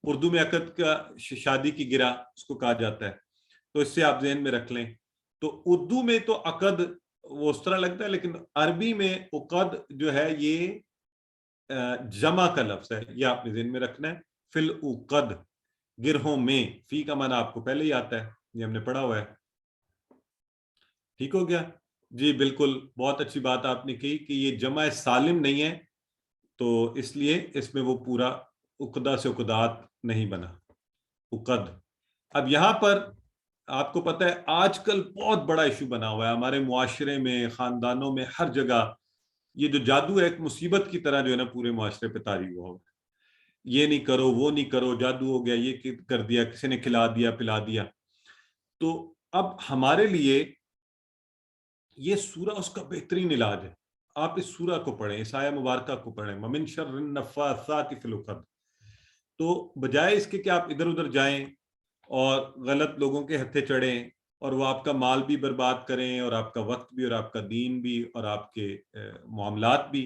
اردو میں عقد کا شادی کی گرہ اس کو کہا جاتا ہے، تو اس سے آپ ذہن میں رکھ لیں. تو اردو میں تو عقد وہ اس طرح لگتا ہے، لیکن عربی میں عقد جو ہے یہ جمع کا لفظ ہے، یہ آپ نے ذہن میں رکھنا ہے. فی العقد، گرہوں میں، فی کا معنی آپ کو پہلے ہی آتا ہے، یہ ہم نے پڑھا ہوا ہے. ٹھیک ہو گیا جی؟ بالکل، بہت اچھی بات آپ نے کی کہ یہ جمع سالم نہیں ہے، تو اس لیے اس میں وہ پورا عقدہ سے عقدات نہیں بنا، عقد. اب یہاں پر آپ کو پتہ ہے آج کل بہت بڑا ایشو بنا ہوا ہے ہمارے معاشرے میں، خاندانوں میں، ہر جگہ. یہ جو جادو ہے ایک مصیبت کی طرح جو ہے نا پورے معاشرے پہ طاری ہوا ہو. یہ نہیں کرو، وہ نہیں کرو، جادو ہو گیا، یہ کر دیا، کسی نے کھلا دیا پلا دیا. تو اب ہمارے لیے یہ سورہ اس کا بہترین علاج ہے. آپ اس سورہ کو پڑھیں، اس آیہ مبارکہ کو پڑھیں، وَمِن شَرِّ النَّفَّاثَاتِ فِي الْعُقَدِ. تو بجائے اس کے کہ آپ ادھر ادھر جائیں اور غلط لوگوں کے ہتھے چڑھیں اور وہ آپ کا مال بھی برباد کریں اور آپ کا وقت بھی اور آپ کا دین بھی اور آپ کے معاملات بھی.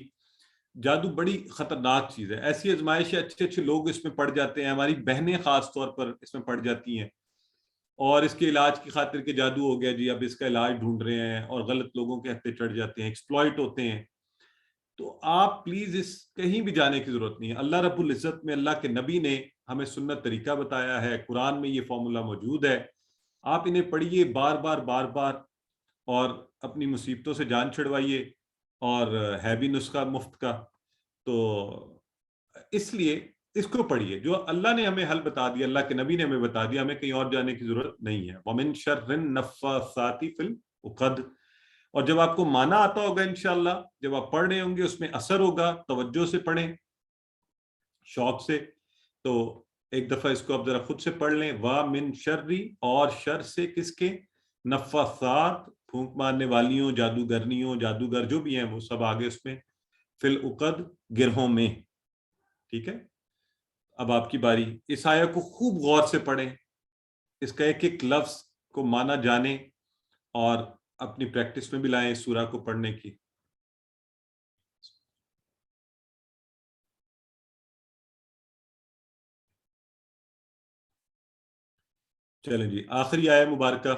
جادو بڑی خطرناک چیز ہے. ایسی آزمائشیں اچھے اچھے لوگ اس میں پڑ جاتے ہیں، ہماری بہنیں خاص طور پر اس میں پڑ جاتی ہیں، اور اس کے علاج کی خاطر کہ جادو ہو گیا جی اب اس کا علاج ڈھونڈ رہے ہیں اور غلط لوگوں کے ہتھے چڑھ جاتے ہیں، ایکسپلائٹ ہوتے ہیں. تو آپ پلیز اس کہیں بھی جانے کی ضرورت نہیں ہے. اللہ رب العزت میں، اللہ کے نبی نے ہمیں سنت طریقہ بتایا ہے، قرآن میں یہ فارمولا موجود ہے. آپ انہیں پڑھیے بار بار بار بار اور اپنی مصیبتوں سے جان چھڑوائیے، اور ہے بھی نسخہ مفت کا. تو اس لیے اس کو پڑھیے، جو اللہ نے ہمیں حل بتا دیا، اللہ کے نبی نے ہمیں بتا دیا، ہمیں کہیں اور جانے کی ضرورت نہیں ہے. وَمِن شَرِّ النَّفَّاثَاتِ فِي الْعُقَدِ. اور جب آپ کو معنی آتا ہوگا انشاءاللہ، جب آپ پڑھ رہے ہوں گے اس میں اثر ہوگا، توجہ سے پڑھیں، شوق سے. تو ایک دفعہ اس کو آپ ذرا خود سے پڑھ لیں. وَمِن شَرِّ، اور شر سے کس کے؟ نفاثات، پھونک مارنے والیوں، جادوگرنیوں، جادوگر جو بھی ہیں وہ سب آگے اس میں. فی العقد، گرہوں میں. ٹھیک ہے، اب آپ کی باری. اس آیہ کو خوب غور سے پڑھیں، اس کا ایک ایک لفظ کو معنی جانیں اور اپنی پریکٹس میں بھی لائیں اس سورہ کو پڑھنے کی. چلیں جی، آخری آیہ مبارکہ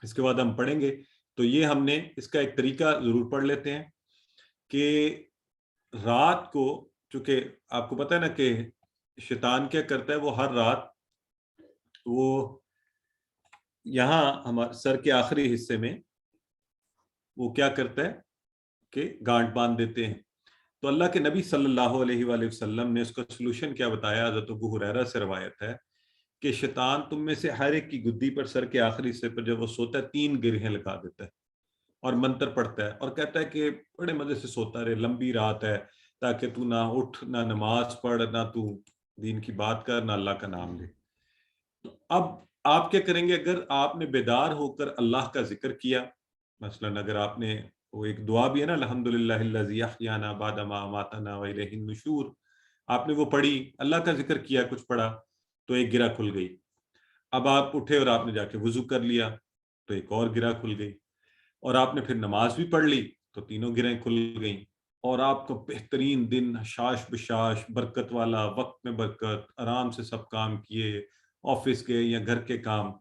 اس کے بعد ہم پڑھیں گے. تو یہ ہم نے اس کا ایک طریقہ ضرور پڑھ لیتے ہیں کہ رات کو، چونکہ آپ کو پتہ ہے نا کہ شیطان کیا کرتا ہے، وہ ہر رات وہ یہاں ہمارے سر کے آخری حصے میں وہ کیا کرتا ہے کہ گانٹ باندھ دیتے ہیں. تو اللہ کے نبی صلی اللہ علیہ وآلہ وسلم نے اس کا سلوشن کیا بتایا. حضرت ابو ہریرہ سے روایت ہے کہ شیطان تم میں سے ہر ایک کی گدی پر، سر کے آخری حصے پر جب وہ سوتا ہے 3 گرہیں لگا دیتا ہے اور منتر پڑھتا ہے اور کہتا ہے کہ بڑے مزے سے سوتا رہے، لمبی رات ہے، تاکہ تو نہ اٹھ، نہ نماز پڑھ، نہ تو دین کی بات کر، نہ اللہ کا نام لے. تو اب آپ کیا کریں گے؟ اگر آپ نے بیدار ہو کر اللہ کا ذکر کیا، مثلا اگر آپ نے وہ ایک دعا بھی ہے نا، الحمدللہ الذی احیانا بعد ما اماتنا والیہ النشور، آپ نے وہ پڑھی، اللہ کا ذکر کیا، کچھ پڑھا، تو ایک گرہ کھل گئی. اب آپ اٹھے اور آپ نے جا کے وضو کر لیا تو ایک اور گرہ کھل گئی، اور آپ نے پھر نماز بھی پڑھ لی تو تینوں گرہیں کھل گئیں. اور آپ کا بہترین دن شاش بشاش، برکت والا، وقت میں برکت، آرام سے سب کام کیے، آفس کے یا گھر کے کام.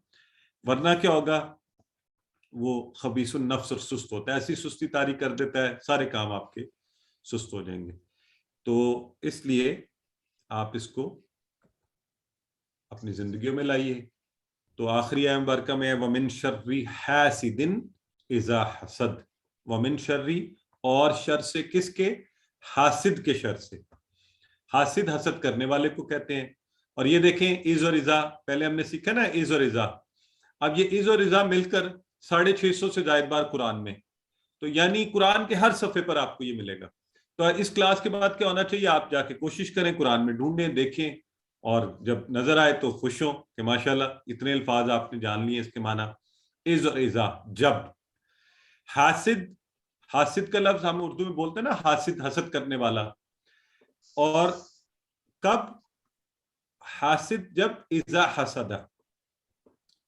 ورنہ کیا ہوگا؟ وہ خبیث النفس اور سست ہوتا ہے، ایسی سستی طاری کر دیتا ہے، سارے کام آپ کے سست ہو جائیں گے. تو اس لیے آپ اس کو اپنی زندگیوں میں لائیے. تو آخری آیہ مبارکہ میں وَمِن شَرِّ حَاسِدٍ اِذَا حَسَدَ. وَمِن شَرِّ، اور شر سے کس کے؟ حاسد کے شر سے. حاسد حسد کرنے والے کو کہتے ہیں. اور یہ دیکھیں از اور ازا، پہلے ہم نے سیکھا نا از اور ازا. اب یہ از اور ازا مل کر 650 سے زائد بار قرآن میں، تو یعنی قرآن کے ہر صفحے پر آپ کو یہ ملے گا. تو اس کلاس کے بعد کیا ہونا چاہیے؟ آپ جا کے کوشش کریں، قرآن میں ڈھونڈیں، دیکھیں، اور جب نظر آئے تو خوش ہوں کہ ماشاءاللہ اتنے الفاظ آپ نے جان لیے اس کے معنی. از اور ازا، جب. حاسد، حاسد کا لفظ ہم اردو میں بولتے ہیں نا، حاسد حسد کرنے والا. اور کب حاسد؟ جب اذا حسد،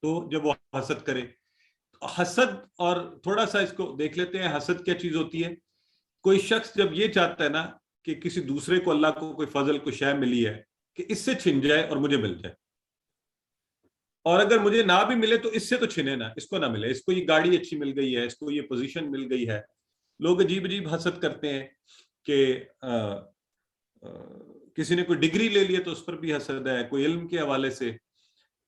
تو جب وہ حسد کرے. حسد، اور تھوڑا سا اس کو دیکھ لیتے ہیں حسد کیا چیز ہوتی ہے. کوئی شخص جب یہ چاہتا ہے نا کہ کسی دوسرے کو اللہ کو کوئی فضل کو شے ملی ہے کہ اس سے چھن جائے اور مجھے مل جائے، اور اگر مجھے نہ بھی ملے تو اس سے تو چھنے نا، اس کو نہ ملے، اس کو یہ گاڑی اچھی مل گئی ہے، اس کو یہ پوزیشن مل گئی ہے. لوگ عجیب عجیب حسد کرتے ہیں کہ کسی نے کوئی ڈگری لے لی ہے تو اس پر بھی حسد ہے، کوئی علم کے حوالے سے.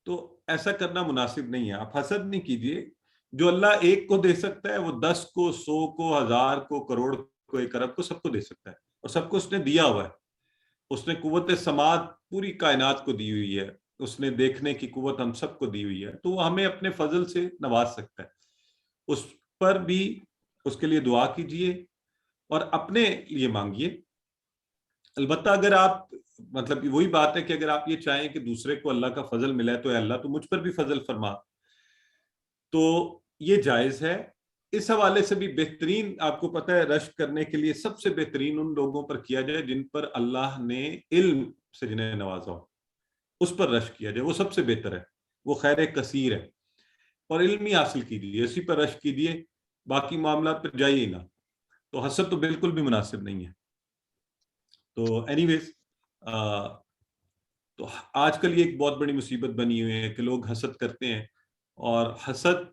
تو ایسا کرنا مناسب نہیں ہے. آپ حسد نہیں کیجئے. جو اللہ ایک کو دے سکتا ہے وہ 10 کو، 100 کو، 1000 کو، کروڑ کو، 1 ارب کو، سب کو دے سکتا ہے، اور سب کو اس نے دیا ہوا ہے. اس نے قوت سماعت پوری کائنات کو دی ہوئی ہے، اس نے دیکھنے کی قوت ہم سب کو دی ہوئی ہے، تو وہ ہمیں اپنے فضل سے نواز سکتا ہے. اس پر بھی اس کے لیے دعا کیجئے اور اپنے لیے مانگیے. البتہ اگر آپ مطلب وہی بات ہے کہ اگر آپ یہ چاہیں کہ دوسرے کو اللہ کا فضل ملے تو اے اللہ تو مجھ پر بھی فضل فرما، تو یہ جائز ہے. اس حوالے سے بھی بہترین آپ کو پتہ ہے رشک کرنے کے لیے سب سے بہترین ان لوگوں پر کیا جائے جن پر اللہ نے علم سے جنہیں نوازا ہو، اس پر رشک کیا جائے، وہ سب سے بہتر ہے، وہ خیر کثیر ہے. اور علم ہی حاصل کیجیے، اسی پر رشک کیجیے، باقی معاملات پر جائیے ہی نہ. تو حسد تو بالکل بھی مناسب نہیں ہے. تو اینی ویز تو آج کل یہ ایک بہت بڑی مصیبت بنی ہوئی ہے کہ لوگ حسد کرتے ہیں. اور حسد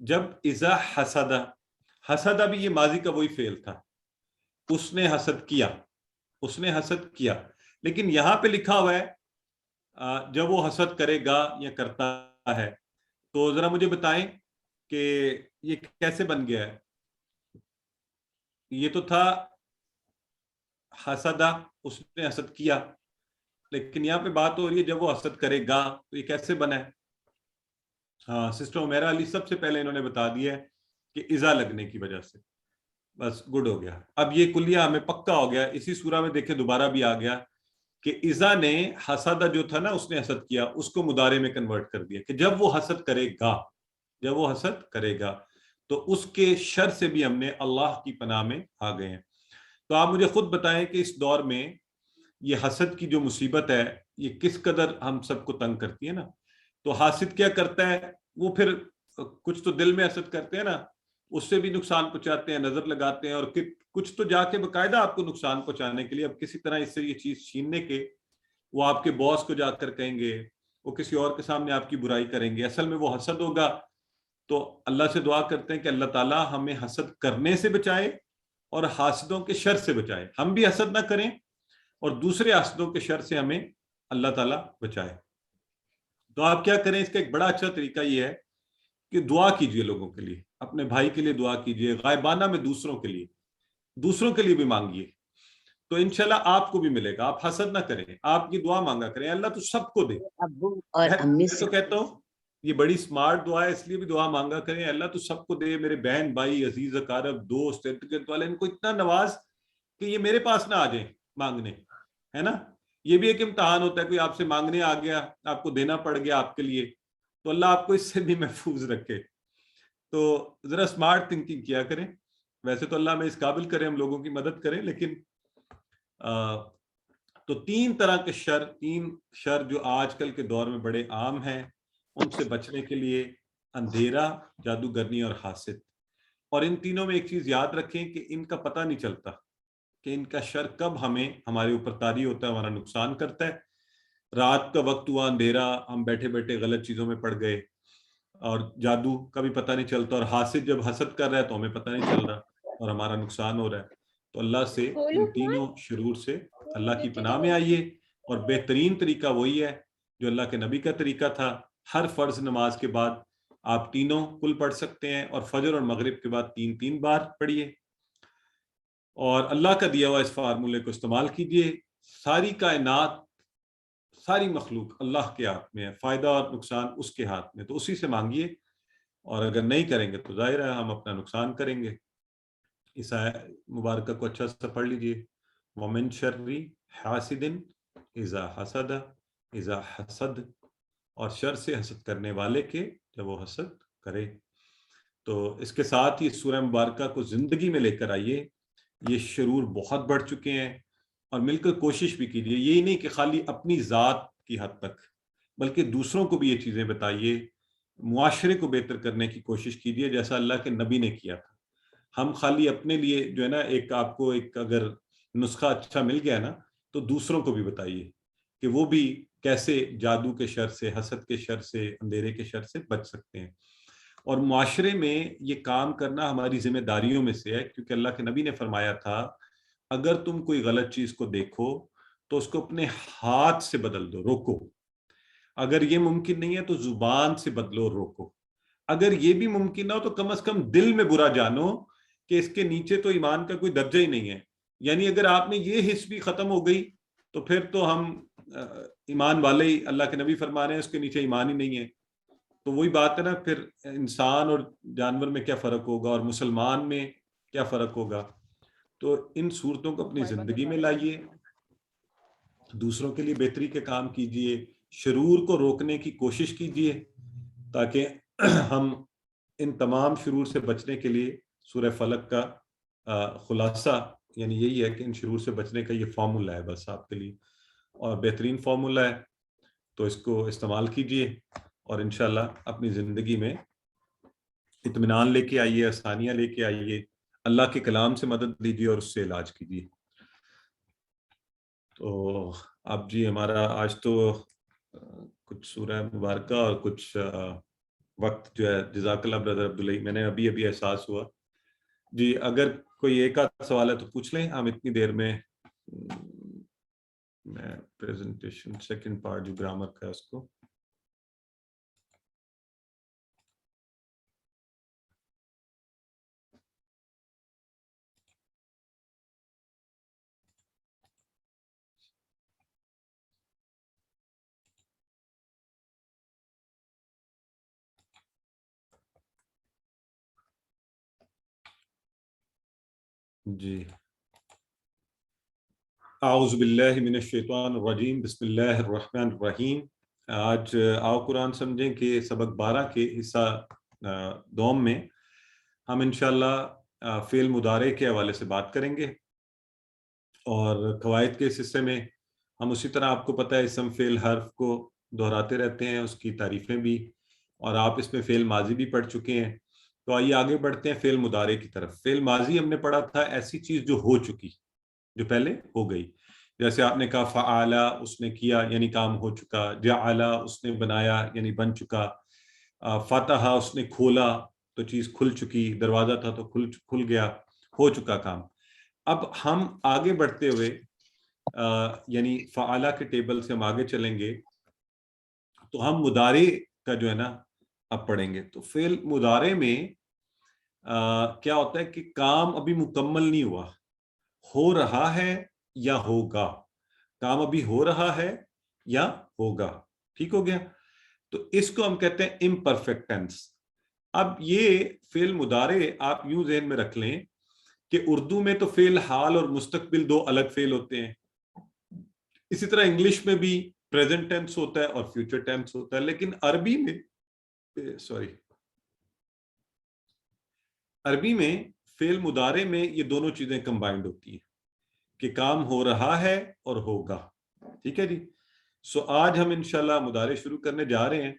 جب اذا حسدہ، حسدہ بھی یہ ماضی کا وہی فعل تھا، اس نے حسد کیا، اس نے حسد کیا. لیکن یہاں پہ لکھا ہوا ہے جب وہ حسد کرے گا یا کرتا ہے. تو ذرا مجھے بتائیں کہ یہ کیسے بن گیا ہے. یہ تو تھا حسدہ، اس نے حسد کیا، لیکن یہاں پہ بات ہو رہی ہے جب وہ حسد کرے گا، تو یہ کیسے بنا ہے؟ ہاں، سسٹر عمیرہ علی سب سے پہلے انہوں نے بتا دیا ہے کہ اذا لگنے کی وجہ سے. بس گڈ ہو گیا. اب یہ کلیہ ہمیں پکا ہو گیا. اسی سورہ میں دیکھیں دوبارہ بھی آ گیا کہ اذا نے حسدہ جو تھا نا، اس نے حسد کیا، اس کو مضارع میں کنورٹ کر دیا کہ جب وہ حسد کرے گا، جب وہ حسد کرے گا. تو اس کے شر سے بھی ہم نے اللہ کی پناہ میں آ گئے ہیں. تو آپ مجھے خود بتائیں کہ اس دور میں یہ حسد کی جو مصیبت ہے یہ کس قدر ہم سب کو تنگ کرتی ہے نا. تو حاسد کیا کرتا ہے، وہ پھر کچھ تو دل میں حسد کرتے ہیں نا، اس سے بھی نقصان پہنچاتے ہیں، نظر لگاتے ہیں، اور کچھ تو جا کے باقاعدہ آپ کو نقصان پہنچانے کے لیے اب کسی طرح اس سے یہ چیز چھیننے کے وہ آپ کے باس کو جا کر کہیں گے، وہ کسی اور کے سامنے آپ کی برائی کریں گے. اصل میں وہ حسد ہوگا. تو اللہ سے دعا کرتے ہیں کہ اللہ تعالیٰ ہمیں حسد کرنے سے بچائے اور حاسدوں کے شر سے بچائے. ہم بھی حسد نہ کریں اور دوسرے حاسدوں کے شر سے ہمیں اللہ تعالیٰ بچائے. تو آپ کیا کریں، اس کا ایک بڑا اچھا طریقہ یہ ہے کہ دعا کیجئے لوگوں کے لیے، اپنے بھائی کے لیے دعا کیجئے، غائبانہ میں دوسروں کے لیے بھی مانگیے. تو انشاءاللہ آپ کو بھی ملے گا. آپ حسد نہ کریں، آپ کی دعا مانگا کریں، اللہ تو سب کو دے. ابو اور امی میں تو کہتا ہوں یہ بڑی سمارٹ دعا ہے، اس لیے بھی دعا مانگا کریں، اللہ تو سب کو دے. میرے بہن بھائی، عزیز اقارب، دوست، ارد گرد والے، ان کو اتنا نواز کہ یہ میرے پاس نہ آ جائیں مانگنے، ہے نا. یہ بھی ایک امتحان ہوتا ہے، کوئی آپ سے مانگنے آ گیا، آپ کو دینا پڑ گیا آپ کے لیے، تو اللہ آپ کو اس سے بھی محفوظ رکھے. تو ذرا سمارٹ تھنکنگ کیا کریں. ویسے تو اللہ میں اس قابل کرے ہم لوگوں کی مدد کریں، لیکن تو 3 طرح کے تین شر جو آج کل کے دور میں بڑے عام ہیں، ان سے بچنے کے لیے اندھیرا، جادوگرنی اور حاسد. اور ان تینوں میں ایک چیز یاد رکھیں کہ ان کا پتہ نہیں چلتا کہ ان کا شر کب ہمارے اوپر طاری ہوتا ہے، ہمارا نقصان کرتا ہے. رات کا وقت ہوا، اندھیرا، ہم بیٹھے بیٹھے غلط چیزوں میں پڑ گئے، اور جادو کا بھی پتہ نہیں چلتا، اور حاسد جب حسد کر رہا ہے تو ہمیں پتہ نہیں چل رہا اور ہمارا نقصان ہو رہا ہے. تو اللہ سے ان تینوں شرور سے اللہ کی پناہ میں آئیے. اور بہترین طریقہ وہی ہے جو اللہ کے نبی کا طریقہ تھا. ہر فرض نماز کے بعد آپ تینوں کل پڑھ سکتے ہیں، اور فجر اور مغرب کے بعد 3 بار پڑھیے، اور اللہ کا دیا ہوا اس فارمولے کو استعمال کیجیے. ساری کائنات، ساری مخلوق اللہ کے ہاتھ میں ہے، فائدہ اور نقصان اس کے ہاتھ میں، تو اسی سے مانگیے. اور اگر نہیں کریں گے تو ظاہر ہے ہم اپنا نقصان کریں گے. اس مبارکہ کو اچھا سا پڑھ لیجیے. وَمِن شَرِّ حَاسِدٍ اِذَا حَسَدَ اِذَا حَسَد، اور شر سے حسد کرنے والے کے جب وہ حسد کرے. تو اس کے ساتھ ہی سورہ مبارکہ کو زندگی میں لے کر آئیے. یہ شرور بہت بڑھ چکے ہیں، اور مل کر کوشش بھی کیجیے. یہی نہیں کہ خالی اپنی ذات کی حد تک، بلکہ دوسروں کو بھی یہ چیزیں بتائیے. معاشرے کو بہتر کرنے کی کوشش کیجیے جیسا اللہ کے نبی نے کیا تھا. ہم خالی اپنے لیے جو ہے نا ایک آپ کو ایک اگر نسخہ اچھا مل گیا نا تو دوسروں کو بھی بتائیے کہ وہ بھی کیسے جادو کے شر سے، حسد کے شر سے، اندھیرے کے شر سے بچ سکتے ہیں. اور معاشرے میں یہ کام کرنا ہماری ذمہ داریوں میں سے ہے، کیونکہ اللہ کے نبی نے فرمایا تھا اگر تم کوئی غلط چیز کو دیکھو تو اس کو اپنے ہاتھ سے بدل دو، روکو. اگر یہ ممکن نہیں ہے تو زبان سے بدلو، روکو. اگر یہ بھی ممکن نہ ہو تو کم از کم دل میں برا جانو کہ اس کے نیچے تو ایمان کا کوئی درجہ ہی نہیں ہے. یعنی اگر آپ نے یہ حس بھی ختم ہو گئی تو پھر تو ہم ایمان والے ہی، اللہ کے نبی فرما رہے ہیں اس کے نیچے ایمان ہی نہیں ہے. تو وہی بات ہے نا، پھر انسان اور جانور میں کیا فرق ہوگا اور مسلمان میں کیا فرق ہوگا. تو ان صورتوں کو اپنی زندگی میں لائیے، دوسروں کے لیے بہتری کے کام کیجیے، شرور کو روکنے کی کوشش کیجیے تاکہ ہم ان تمام شرور سے بچنے کے لیے سورہ فلق کا خلاصہ یعنی یہی ہے کہ ان شرور سے بچنے کا یہ فارمولا ہے بس آپ کے لیے، اور بہترین فارمولا ہے. تو اس کو استعمال کیجیے اور انشاءاللہ اپنی زندگی میں اطمینان لے کے آئیے، آسانیاں لے کے آئیے، اللہ کے کلام سے مدد لیجیے اور اس سے علاج کیجیے. تو اب جی ہمارا آج تو کچھ سورہ مبارکہ اور کچھ وقت جو ہے، جزاک اللہ برادر عبداللہ، میں نے ابھی احساس ہوا. جی اگر کوئی ایک آدھ سوال ہے تو پوچھ لیں، ہم اتنی دیر میں پریزنٹیشن سیکنڈ پارٹ جو گرامر کا ہے اس کو جی. اعوذ باللہ من الشیطان الرجیم، بسم اللہ الرحمن الرحیم. آج آؤ قرآن سمجھیں کہ سبق 12 کے حصہ دوم میں ہم انشاءاللہ فعل مضارع کے حوالے سے بات کریں گے، اور قواعد کے اس حصے میں ہم اسی طرح آپ کو پتہ ہے اسم فعل حرف کو دہراتے رہتے ہیں، اس کی تعریفیں بھی، اور آپ اس میں فعل ماضی بھی پڑھ چکے ہیں. تو آئیے آگے بڑھتے ہیں فعل مضارع کی طرف. فعل ماضی ہم نے پڑھا تھا ایسی چیز جو ہو چکی، جو پہلے ہو گئی. جیسے آپ نے کہا فعالا، اس نے کیا یعنی کام ہو چکا، جعلا اس نے بنایا یعنی بن چکا، فتحا اس نے کھولا تو چیز کھل چکی، دروازہ تھا تو کھل گیا، ہو چکا کام. اب ہم آگے بڑھتے ہوئے یعنی فعالا کے ٹیبل سے ہم آگے چلیں گے تو ہم مضارع کا جو ہے نا اب پڑھیں گے. تو فعل مضارع میں کیا ہوتا ہے کہ کام ابھی مکمل نہیں ہوا، ہو رہا ہے یا ہوگا. کام ابھی ہو رہا ہے یا ہوگا، ٹھیک ہو گیا. تو اس کو ہم کہتے ہیں امپرفیکٹ ٹینس. اب یہ فعل مضارع آپ یوں ذہن میں رکھ لیں کہ اردو میں تو فعل حال اور مستقبل دو الگ فعل ہوتے ہیں، اسی طرح انگلش میں بھی پریزنٹ ٹینس ہوتا ہے اور فیوچر ٹینس ہوتا ہے، لیکن عربی میں فعل مضارع میں یہ دونوں چیزیں کمبائنڈ ہوتی ہیں کہ کام ہو رہا ہے اور ہوگا. ٹھیک ہے جی. سو آج ہم انشاءاللہ مضارع شروع کرنے جا رہے ہیں.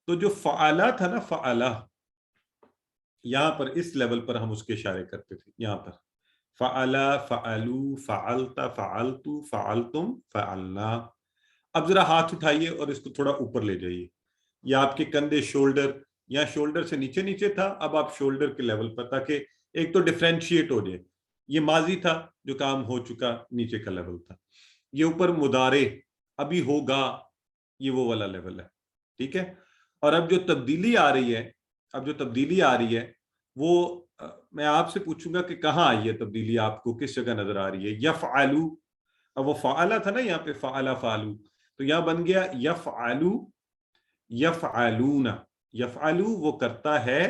تو جو فعلا تھا نا، فعلا، یہاں پر اس لیول پر ہم اس کے اشارے کرتے تھے. یہاں پر فعلا، فعلو، فعلت، فعلتو، فعلتم، فعلنا. اب ذرا ہاتھ اٹھائیے اور اس کو تھوڑا اوپر لے جائیے. یا آپ کے کندھے شولڈر یا شولڈر سے نیچے نیچے تھا، اب آپ شولڈر کے لیول پر، تاکہ ایک تو ڈیفرینشیٹ ہو جائے. یہ ماضی تھا جو کام ہو چکا، نیچے کا لیول تھا. یہ اوپر مضارع ابھی ہوگا، یہ وہ والا لیول ہے. ٹھیک ہے. اور اب جو تبدیلی آ رہی ہے وہ میں آپ سے پوچھوں گا کہ کہاں آئی ہے تبدیلی، آپ کو کس جگہ نظر آ رہی ہے؟ یفعلو. اب وہ فعلا تھا نا یہاں پہ، فعلا فعلو، تو یہاں بن گیا یفعلو، یفعلون. یفعلو وہ کرتا ہے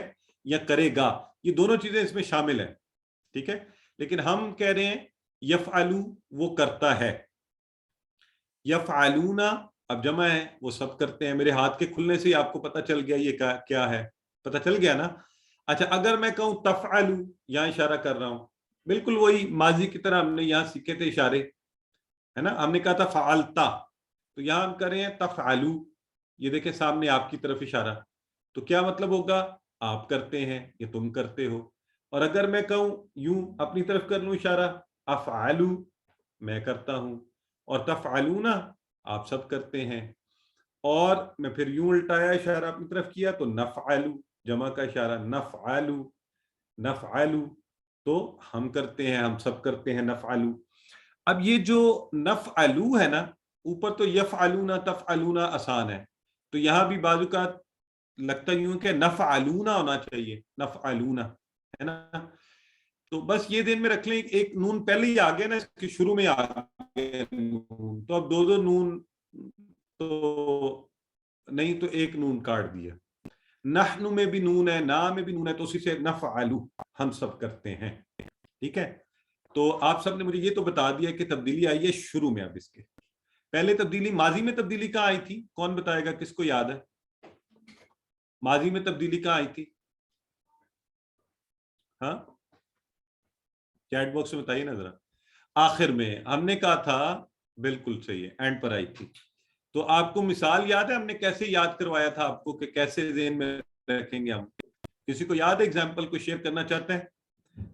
یا کرے گا، یہ دونوں چیزیں اس میں شامل ہیں. ٹھیک ہے. لیکن ہم کہہ رہے ہیں یفعلو وہ کرتا ہے، یفعلون اب جمع ہے، وہ سب کرتے ہیں. میرے ہاتھ کے کھلنے سے ہی آپ کو پتہ چل گیا یہ کیا ہے، پتہ چل گیا نا. اچھا اگر میں کہوں تفعلو، یہاں اشارہ کر رہا ہوں، بالکل وہی ماضی کی طرح ہم نے یہاں سیکھے تھے اشارے، ہے نا. ہم نے کہا تھا فعلتا، تو یہاں ہم کر رہے ہیں تفعلو. یہ دیکھیں سامنے آپ کی طرف اشارہ. تو کیا مطلب ہوگا؟ آپ کرتے ہیں یا تم کرتے ہو. اور اگر میں کہوں یوں اپنی طرف کر لوں اشارہ، افعلو میں کرتا ہوں، اور تفعلون آپ سب کرتے ہیں. اور میں پھر یوں الٹایا اشارہ اپنی طرف کیا تو نفعلو جمع کا اشارہ، نفعلو نفعلو تو ہم کرتے ہیں، ہم سب کرتے ہیں نفعلو. اب یہ جو نفعلو ہے نا، اوپر تو یفعلون تفعلون آسان ہے، تو یہاں بھی بعض اوقات لگتا یوں کہ نفعلون ہونا چاہیے، نفعلون ہے نا. تو بس یہ ذہن میں رکھ لیں، ایک نون پہلے ہی آگے نا، اس کے شروع میں آگے نون، تو اب دو نون تو نہیں، تو ایک نون کاٹ دیا. نحن میں بھی نون ہے، نا میں بھی نون ہے، تو اسی سے نفعلو ہم سب کرتے ہیں. ٹھیک ہے، تو آپ سب نے مجھے یہ تو بتا دیا کہ تبدیلی آئی ہے شروع میں. اب اس کے پہلے تبدیلی ماضی میں تبدیلی کہاں آئی تھی؟ کون بتائے گا، کس کو یاد ہے ماضی میں تبدیلی کہاں آئی تھی؟ ہاں چیٹ باکس میں بتائیے نا ذرا. آخر میں ہم نے کہا تھا، بالکل صحیح ہے، اینڈ پر آئی تھی. تو آپ کو مثال یاد ہے ہم نے کیسے یاد کروایا تھا آپ کو کہ کیسے ذہن میں رکھیں گے ہم؟ کسی کو یاد ہے ایگزامپل کو شیئر کرنا چاہتے ہیں؟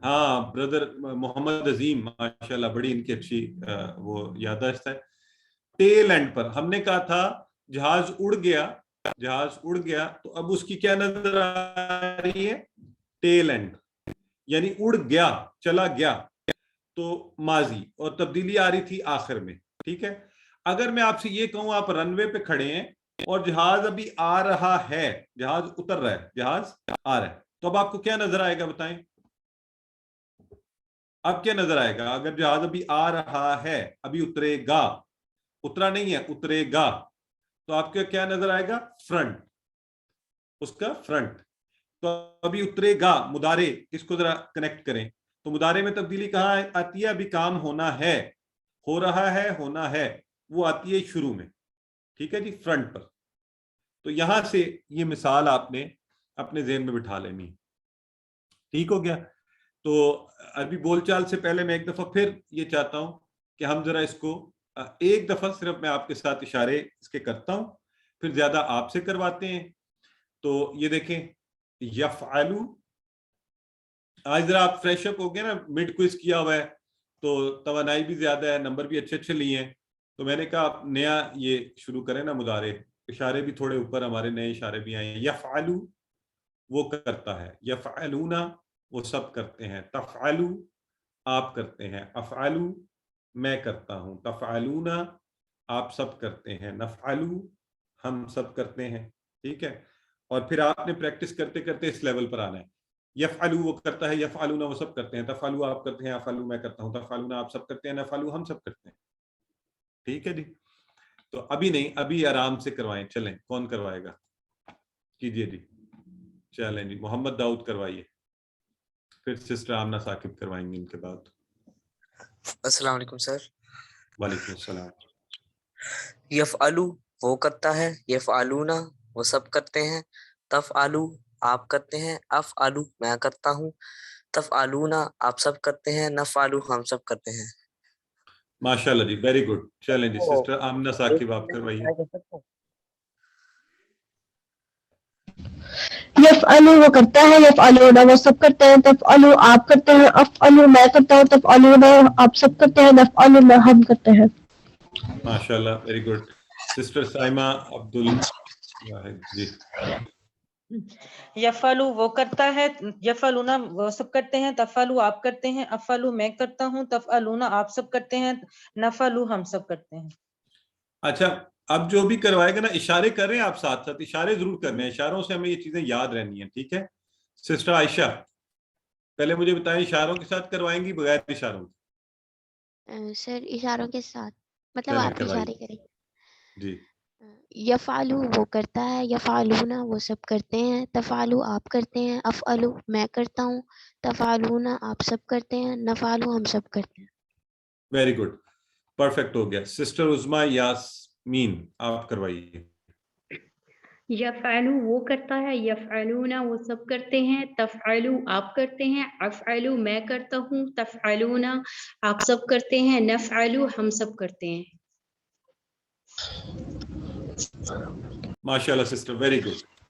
ہاں بردر محمد عظیم، ماشاءاللہ بڑی ان کی اچھی وہ یادداشت ہے. ٹیل اینڈ پر ہم نے کہا تھا جہاز اڑ گیا، جہاز اڑ گیا، تو اب اس کی کیا نظر آ رہی ہے؟ ٹیل اینڈ، یعنی اڑ گیا، چلا گیا، تو ماضی، اور تبدیلی آ رہی تھی آخر میں. ٹھیک ہے، اگر میں آپ سے یہ کہوں آپ رن وے پہ کھڑے ہیں اور جہاز ابھی آ رہا ہے، جہاز اتر رہا ہے، جہاز آ رہا ہے، تو اب آپ کو کیا نظر آئے گا بتائیں؟ اب کیا نظر آئے گا اگر جہاز ابھی آ رہا ہے، ابھی اترے گا، اترا نہیں ہے اترے گا، تو آپ کو کیا نظر آئے گا؟ فرنٹ، اس کا فرنٹ. تو ابھی اترے گا مضارع، اس کو ذرا کنیکٹ کریں تو مضارع میں تبدیلی کہاں آتی ہے؟ ابھی کام ہونا ہے، ہو رہا ہے، ہونا ہے، وہ آتی ہے شروع میں. ٹھیک ہے جی، فرنٹ پر. تو یہاں سے یہ مثال آپ نے اپنے ذہن میں بٹھا لینی. ٹھیک ہو گیا؟ تو عربی بول چال سے پہلے میں ایک دفعہ پھر یہ چاہتا ہوں کہ ہم ذرا اس کو ایک دفعہ صرف میں آپ کے ساتھ اشارے اس کے کرتا ہوں، پھر زیادہ آپ سے کرواتے ہیں. تو یہ دیکھیں، یفعلو، آج ذرا آپ فریش اپ ہو گئے نا، مڈ کوئز کیا ہوا ہے تو توانائی بھی زیادہ ہے، نمبر بھی اچھے اچھے لیے ہیں. تو میں نے کہا آپ نیا یہ شروع کریں نا مضارع، اشارے بھی تھوڑے اوپر، ہمارے نئے اشارے بھی آئے ہیں. یفعلو وہ کرتا ہے، یفعلون وہ سب کرتے ہیں، تفعلو آپ کرتے ہیں، افعلو میں کرتا ہوں، تفعلون آپ سب کرتے ہیں، نفعلو ہم سب کرتے ہیں. ٹھیک ہے، اور پھر آپ نے پریکٹس کرتے کرتے اس لیول پر آنا ہے. یفعلو وہ کرتا ہے، یفعلون وہ سب کرتے ہیں، تفعلو آپ کرتے ہیں، افعلو میں کرتا ہوں، تفعلون آپ سب کرتے ہیں، نفعلو ہم سب کرتے ہیں. ٹھیک ہے جی، تو ابھی نہیں، ابھی آرام سے کروائیں. چلیں کون کروائے گا؟ کیجئے جی، چلیں جی محمد داؤد کروائیے، پھر سسٹر آمنہ ثاقب کروائیں گے ان کے بعد. السلام علیکم سر. وعلیکم السلام. یفعلو وہ کرتا ہے، یفعلون وہ سب کرتے ہیں، تفعلو آپ کرتے ہیں، افعلو میں کرتا ہوں، تفعلون آپ سب کرتے ہیں، نفعلو ہم سب کرتے ہیں. ماشاءاللہ جی، ویری گڈ. چلیں جی سسٹر آمنہ ثاقب آپ کروائیے. یفعلو وہ کرتا ہے، یفعلون وہ سب کرتے ہیں، تفعلو آپ کرتے ہیں، افعلو میں کرتا ہوں، تفعلون آپ سب کرتے ہیں، نفعلو میں ہم کرتے ہیں. ماشاءاللہ very good. Sister Saima Abdul Wahid جی. یفعلو وہ کرتا ہے، یفعلون وہ سب کرتے ہیں، تفعلو آپ کرتے ہیں، افعلو میں کرتا ہوں، تفعلون آپ سب کرتے ہیں، نفعلو ہم سب کرتے ہیں. اچھا، اب جو بھی کروائے گا نا، اشارے کر رہے ہیں آپ ساتھ ساتھ، اشارے ضرور کرنے ہیں، اشاروں سے ہمیں یہ چیزیں یاد رہنی ہیں. ٹھیک ہے سسٹر عائشہ، پہلے مجھے بتائیں اشاروں کے ساتھ کروائیں گی بغیر اشاروں کے؟ سر اشاروں کے ساتھ، مطلب چلیں آپ کروائیے اشارے کریں. جی. یفعلو وہ کرتا ہے، یفعلون وہ سب کرتے ہیں، تفعلو آپ کرتے ہیں، افعلو میں کرتا ہوں، تفعلون آپ سب کرتے ہیں، نفعلو ہم سب کرتے ہیں. ویری گڈ، پرفیکٹ ہو گیا. سسٹر عظمیٰ یاسمین آپ کروائیے. یفعلو وہ کرتا ہے، یفعلون وہ سب کرتے ہیں، تفعلو آپ کرتے ہیں، افعلو میں کرتا ہوں، تفعلون آپ سب کرتے ہیں، نفعلو ہم سب کرتے ہیں. ماشاءاللہ سسٹر ویری گڈ.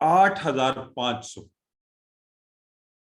8500।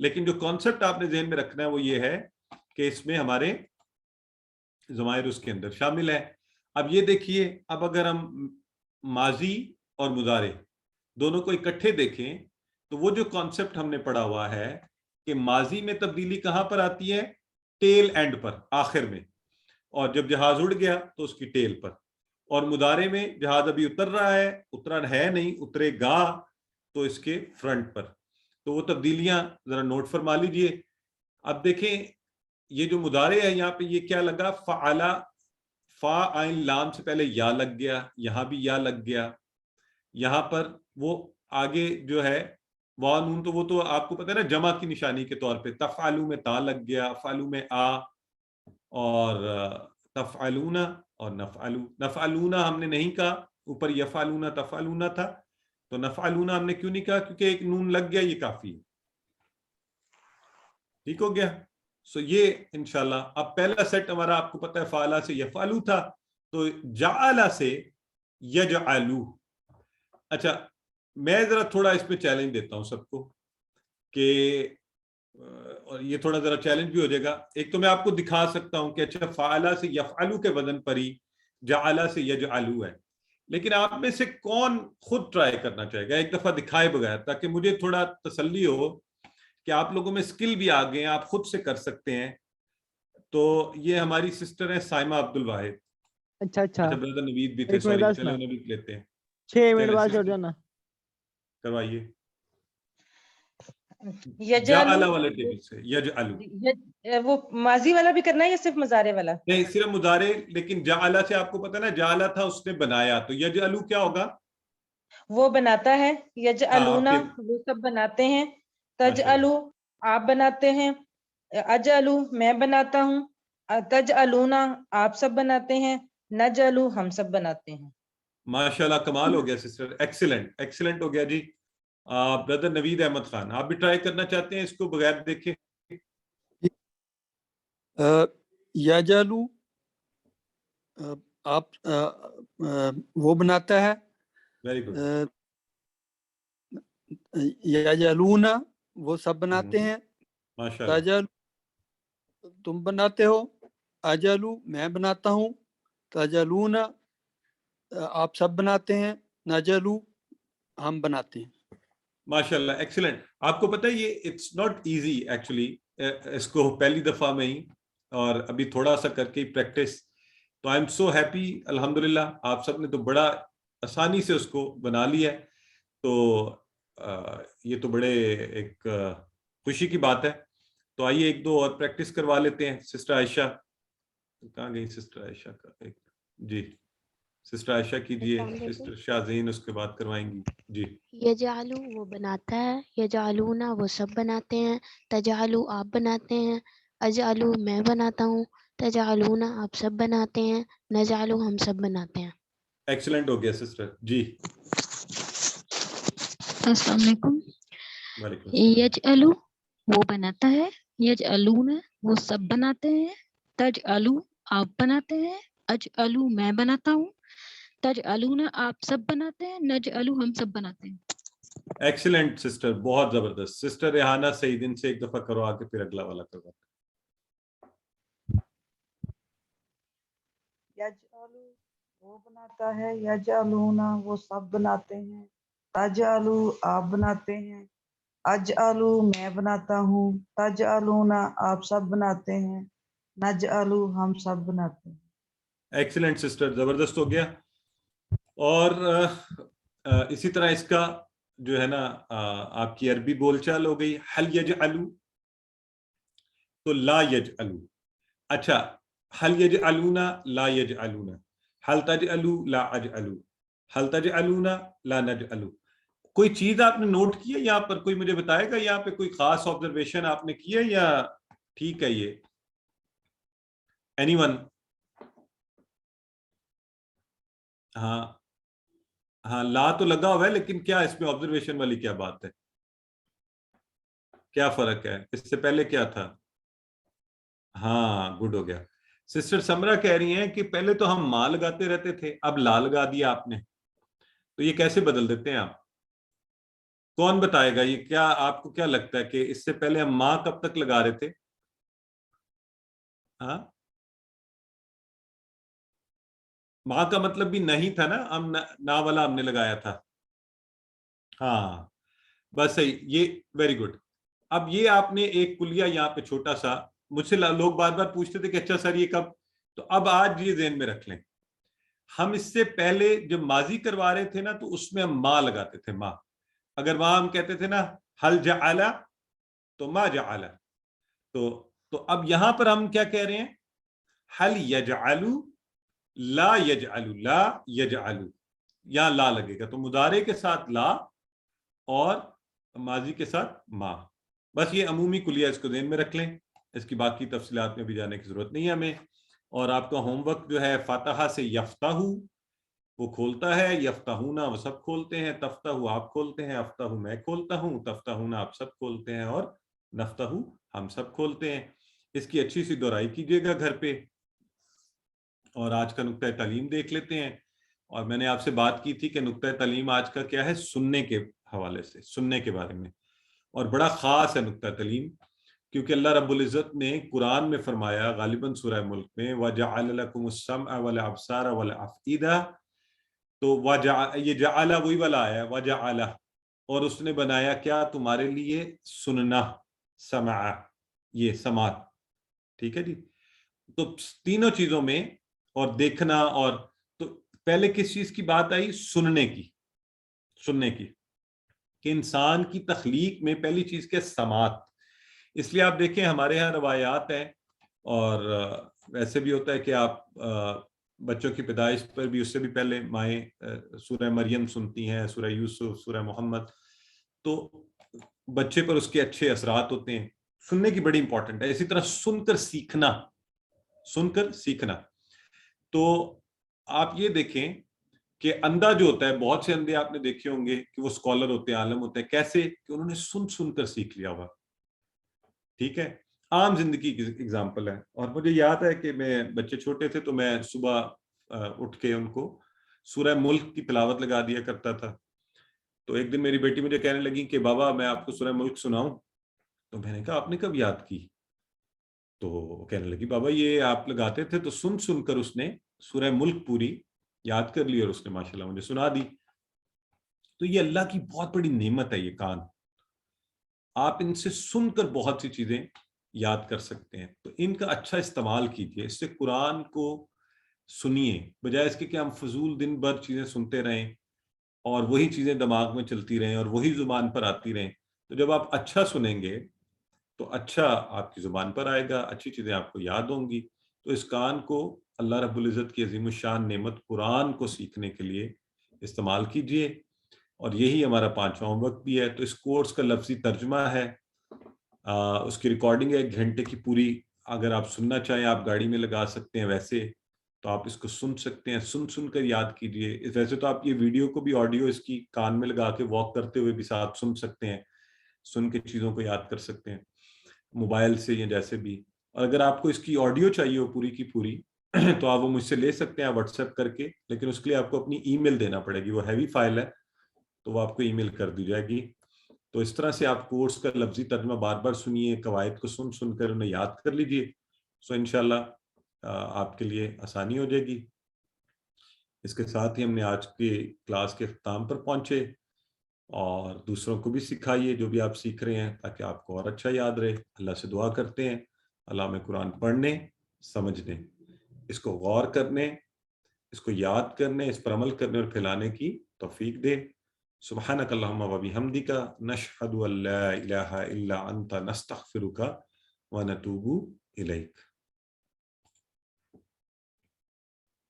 لیکن جو کانسیپٹ آپ نے ذہن میں رکھنا ہے وہ یہ ہے کہ اس میں ہمارے ضمائر اس کے اندر شامل ہے. اب یہ دیکھیے، اب اگر ہم ماضی اور مضارع دونوں کو اکٹھے دیکھیں تو وہ جو کانسیپٹ ہم نے پڑھا ہوا ہے کہ ماضی میں تبدیلی کہاں پر آتی ہے؟ ٹیل اینڈ پر، آخر میں، اور جب جہاز اڑ گیا تو اس کی ٹیل پر. اور مضارع میں جہاز ابھی اتر رہا ہے، اترا ہے نہیں، اترے گا تو اس کے فرنٹ پر. تو وہ تبدیلیاں ذرا نوٹ فرما لیجئے. اب دیکھیں یہ جو مضارع ہے یہاں پہ یہ کیا لگا؟ فعلا، فا عین لام سے پہلے یا لگ گیا، یہاں بھی یا لگ گیا. یہاں پر وہ آگے جو ہے واو نون تو وہ تو آپ کو پتہ ہے نا جمع کی نشانی کے طور پہ. تفعلو میں تا لگ گیا، افعلو میں آ، اور تفعلون اور نفعلو. نفعلون ہم نے نہیں کہا، اوپر یفعلون تفعلون تھا، تو نفعلون ہم نے کیوں نہیں کہا؟ کیونکہ ایک نون لگ گیا، یہ کافی ہے. ٹھیک ہو گیا؟ سو یہ انشاءاللہ اب پہلا سیٹ ہمارا آپ کو پتہ ہے فعلا سے یفعلو تھا، تو جعل سے یجعلو. اچھا میں ذرا تھوڑا اس پہ چیلنج دیتا ہوں سب کو کہ، اور یہ تھوڑا ذرا چیلنج بھی ہو جائے گا. ایک تو میں آپ کو دکھا سکتا ہوں کہ اچھا فعلا سے یفعلو کے وزن پر ہی جعل سے یجعلو ہے، لیکن آپ میں سے کون خود ٹرائی کرنا چاہے گا ایک دفعہ دکھائے بغیر، تاکہ مجھے تھوڑا تسلی ہو کہ آپ لوگوں میں سکل بھی آ گئے ہیں، آپ خود سے کر سکتے ہیں. تو یہ ہماری سسٹر ہیں سائمہ عبد الواحد. اچھا بردر نوید بھی تھے، سوری چلے انہیں بھی لیتے ہیں. 6 منٹ بعد چھوڑ جانا. کروائیے یجعلو، جعل والے ٹیبل سے یجعلو. وہ ماضی والا بھی کرنا ہے یا صرف مضارع والا؟ نہیں، صرف مضارع، لیکن جعل سے آپ کو پتہ نا جعل تھا اس نے بنایا، تو یجعلو کیا ہوگا؟ وہ بناتا ہے. یجعلونا وہ سب بناتے ہیں. تجعلو آپ بناتے ہیں. اجعلو میں بناتا ہوں. تجعلونا آپ سب بناتے ہیں. نجعلو ہم سب بناتے ہیں. ماشاءاللہ کمال ہو گیا سسٹر، ایکسیلنٹ ایکسیلنٹ ہو گیا جی. بردر نوید احمد خان آپ بھی ٹرائی کرنا چاہتے ہیں اس کو بغیر دیکھے؟ یجعلو آپ وہ بناتا ہے. Very good. یجعلون وہ سب بناتے ہیں. ماشاءاللہ. تجعلو تم بناتے ہو. اجعلو میں بناتا ہوں. تجعلون آپ سب بناتے ہیں. نجعلو ہم بناتے ہیں. ماشاءاللہ ایکسیلنٹ. آپ کو پتہ ہے یہ اٹس ناٹ ایزی ایکچولی، اس کو پہلی دفعہ میں ہی اور ابھی تھوڑا سا کر کے پریکٹس. تو آئی ایم سو ہیپی الحمدللہ، آپ سب نے تو بڑا آسانی سے اس کو بنا لیا ہے. تو یہ تو بڑے ایک خوشی کی بات ہے. تو آئیے ایک دو اور پریکٹس کروا لیتے ہیں. سسٹر عائشہ کہاں گئی؟ سسٹر عائشہ کا ایک جی سسٹر عائشہ کیجئے، سسٹر شاہزین اس کے بعد کروائیں گی. جی. یجعلو وہ بناتا ہے. یجعلونا وہ سب بناتے ہیں. تجعلو آپ بناتے ہیں. اجعلو میں بناتا ہوں. تجعلونا آپ سب بناتے ہیں. نجعلو ہم سب بناتے ہیں. ایکسیلنٹ ہو گیا سسٹر. جی. السلام علیکم. وعلیکم السلام. یجعلو وہ بناتا ہے. یجعلون وہ سب بناتے ہیں. تجعلو آپ بناتے ہیں. اجعلو میں بناتا ہوں. تجعلون آپ سب بناتے ہیں. نجعلو ہم سب بناتے ہیں. ایکسیلنٹ سسٹر، بہت زبردست. سسٹر ریحانہ سعید ان سے ایک دفعہ کروا کے پھر اگلا والا کروا. یجعلو وہ بناتا ہے. یجعلونا وہ سب بناتے ہیں. تجعلو آپ بناتے ہیں. اجعلو میں بناتا ہوں. تجعلونا آپ سب بناتے ہیں. نجعلو ہم سب بناتے ہیں. ایکسیلنٹ سسٹر، زبردست ہو گیا. اور اسی طرح اس کا جو ہے نا آپ کی عربی بول چال ہو گئی. حل یجعلو تو لا یجعلو. اچھا حل یجعلونا لا یجعلونا. حل تجعلو لا اجعلو. حل تجعلونا لا نجعلو. کوئی چیز آپ نے نوٹ کی ہے یہاں پر؟ کوئی مجھے بتائے گا یہاں پہ کوئی خاص آبزرویشن آپ نے کی ہے یا ٹھیک ہے یہ؟ Any one? ہاں ہاں لا تو لگا ہوا ہے، لیکن کیا اس میں آبزرویشن والی کیا بات ہے؟ کیا فرق ہے؟ اس سے پہلے کیا تھا؟ ہاں گڈ ہو گیا. سسٹر سمرا کہہ رہی ہیں کہ پہلے تو ہم ماں لگاتے رہتے تھے، اب لا لگا دیا آپ نے، تو یہ کیسے بدل دیتے ہیں آپ؟ کون بتائے گا یہ کیا آپ کو کیا لگتا ہے کہ اس سے پہلے ہم ماں کب تک لگا رہے تھے؟ ہاں ماں کا مطلب بھی نہیں تھا نا، ہم نا والا ہم نے لگایا تھا. ہاں بس صحیح، یہ ویری گڈ. اب یہ آپ نے ایک کلیہ یہاں پہ چھوٹا سا، مجھ سے لوگ بار بار پوچھتے تھے کہ اچھا سر یہ کب، تو اب آج یہ ذہن میں رکھ لیں. ہم اس سے پہلے جب ماضی کروا رہے تھے نا تو اس میں ہم ماں لگاتے تھے، ماں. اگر وہاں ہم کہتے تھے نا حل جعل تو ما جعل، تو اب یہاں پر ہم کیا کہہ رہے ہیں؟ حل یجعل لا یجعل، لا یجعل، یہاں لا لگے گا، تو مضارع کے ساتھ لا اور ماضی کے ساتھ ما. بس یہ عمومی کلیہ اس کو ذہن میں رکھ لیں، اس کی باقی تفصیلات میں بھی جانے کی ضرورت نہیں ہے ہمیں. اور آپ کا ہوم ورک جو ہے فاتحہ سے یفتح وہ کھولتا ہے، یفتحونا وہ سب کھولتے ہیں، تفتح آپ کھولتے ہیں، افتح میں کھولتا ہوں، تفتحونا آپ سب کھولتے ہیں، اور نفتح ہم سب کھولتے ہیں. اس کی اچھی سی دہرائی کیجیے گا گھر پہ. اور آج کا نقطۂ تعلیم دیکھ لیتے ہیں. اور میں نے آپ سے بات کی تھی کہ نقطۂ تعلیم آج کا کیا ہے؟ سننے کے حوالے سے، سننے کے بارے میں. اور بڑا خاص ہے نقطۂ تعلیم، کیونکہ اللہ رب العزت نے قرآن میں فرمایا غالباً سورہ ملک میں وَجَعَلَ لَكُمُ السَّمْعَ وَالْأَبْصَارَ وَالْأَفْئِدَةَ، تو یہ جعل وہی والا آیا وَجَعَلَ، اور اس نے بنایا کیا تمہارے لیے؟ سننا، سمع، یہ سماعت. ٹھیک ہے جی. تو تینوں چیزوں میں، اور دیکھنا، اور تو پہلے کس چیز کی بات آئی؟ سننے کی. سننے کی کہ انسان کی تخلیق میں پہلی چیز کیا؟ سماعت. اس لیے آپ دیکھیں ہمارے یہاں روایات ہیں، اور ویسے بھی ہوتا ہے کہ آپ بچوں کی پیدائش پر بھی اس سے بھی پہلے مائیں سورہ مریم سنتی ہیں، سورہ یوسف، سورہ محمد، تو بچے پر اس کے اچھے اثرات ہوتے ہیں. سننے کی بڑی امپورٹنٹ ہے. اسی طرح سن کر سیکھنا، سن کر سیکھنا. تو آپ یہ دیکھیں کہ اندھا جو ہوتا ہے، بہت سے اندھے آپ نے دیکھے ہوں گے کہ وہ اسکالر ہوتے ہیں، عالم ہوتے ہیں. کیسے؟ کہ انہوں نے سن کر سیکھ لیا ہوا. ٹھیک ہے، عام زندگی کی اگزامپل ہے. اور مجھے یاد ہے کہ میں بچے چھوٹے تھے تو میں صبح اٹھ کے ان کو سورہ ملک کی تلاوت لگا دیا کرتا تھا. تو ایک دن میری بیٹی مجھے کہنے لگی کہ بابا میں آپ کو سورہ ملک سناؤں. تو میں نے کہا آپ نے کب یاد کی؟ تو وہ کہنے لگی بابا یہ آپ لگاتے تھے. تو سن کر اس نے سورہ ملک پوری یاد کر لی اور اس نے ماشاءاللہ مجھے سنا دی. تو یہ اللہ کی بہت بڑی نعمت ہے یہ کان. آپ ان سے سن کر بہت سی چیزیں یاد کر سکتے ہیں. تو ان کا اچھا استعمال کیجیے. اس سے قرآن کو سنیے، بجائے اس کے کہ ہم فضول دن بھر چیزیں سنتے رہیں اور وہی چیزیں دماغ میں چلتی رہیں اور وہی زبان پر آتی رہیں. تو جب آپ اچھا سنیں گے تو اچھا آپ کی زبان پر آئے گا، اچھی چیزیں آپ کو یاد ہوں گی. تو اس کان کو اللہ رب العزت کی عظیم الشان نعمت قرآن کو سیکھنے کے لیے استعمال کیجیے. اور یہی ہمارا 5واں وقت بھی ہے. تو اس کورس کا لفظی ترجمہ ہے، اس کی ریکارڈنگ ہے 1 گھنٹے کی پوری. اگر آپ سننا چاہیں آپ گاڑی میں لگا سکتے ہیں، ویسے تو آپ اس کو سن سکتے ہیں. سن کر یاد کیجیے. ویسے تو آپ یہ ویڈیو کو بھی آڈیو اس کی کان میں لگا کے واک کرتے ہوئے بھی ساتھ سن سکتے ہیں، سن کے چیزوں کو یاد کر سکتے ہیں موبائل سے یا جیسے بھی. اور اگر آپ کو اس کی آڈیو چاہیے ہو پوری کی پوری تو آپ وہ مجھ سے لے سکتے ہیں واٹس ایپ کر کے. لیکن اس کے لیے آپ کو اپنی ای میل دینا پڑے گی، وہ ہیوی فائل ہے تو وہ آپ کو ای میل کر دی جائے گی. تو اس طرح سے آپ کورس کا لفظی ترجمہ بار بار سنیے، قواعد کو سن کر انہیں یاد کر لیجئے. سو انشاءاللہ آپ کے لیے آسانی ہو جائے گی. اس کے ساتھ ہی ہم نے آج کے کلاس کے اختتام پر پہنچے. اور دوسروں کو بھی سکھائیے جو بھی آپ سیکھ رہے ہیں تاکہ آپ کو اور اچھا یاد رہے. اللہ سے دعا کرتے ہیں اللہ ہمیں قرآن پڑھنے، سمجھنے، اس کو غور کرنے، اس کو یاد کرنے، اس پر عمل کرنے اور پھیلانے کی توفیق دے. سبحانک اللہم و بحمدک نشہد ان لا الہ الا انت نستغفرک و نتوب الیک.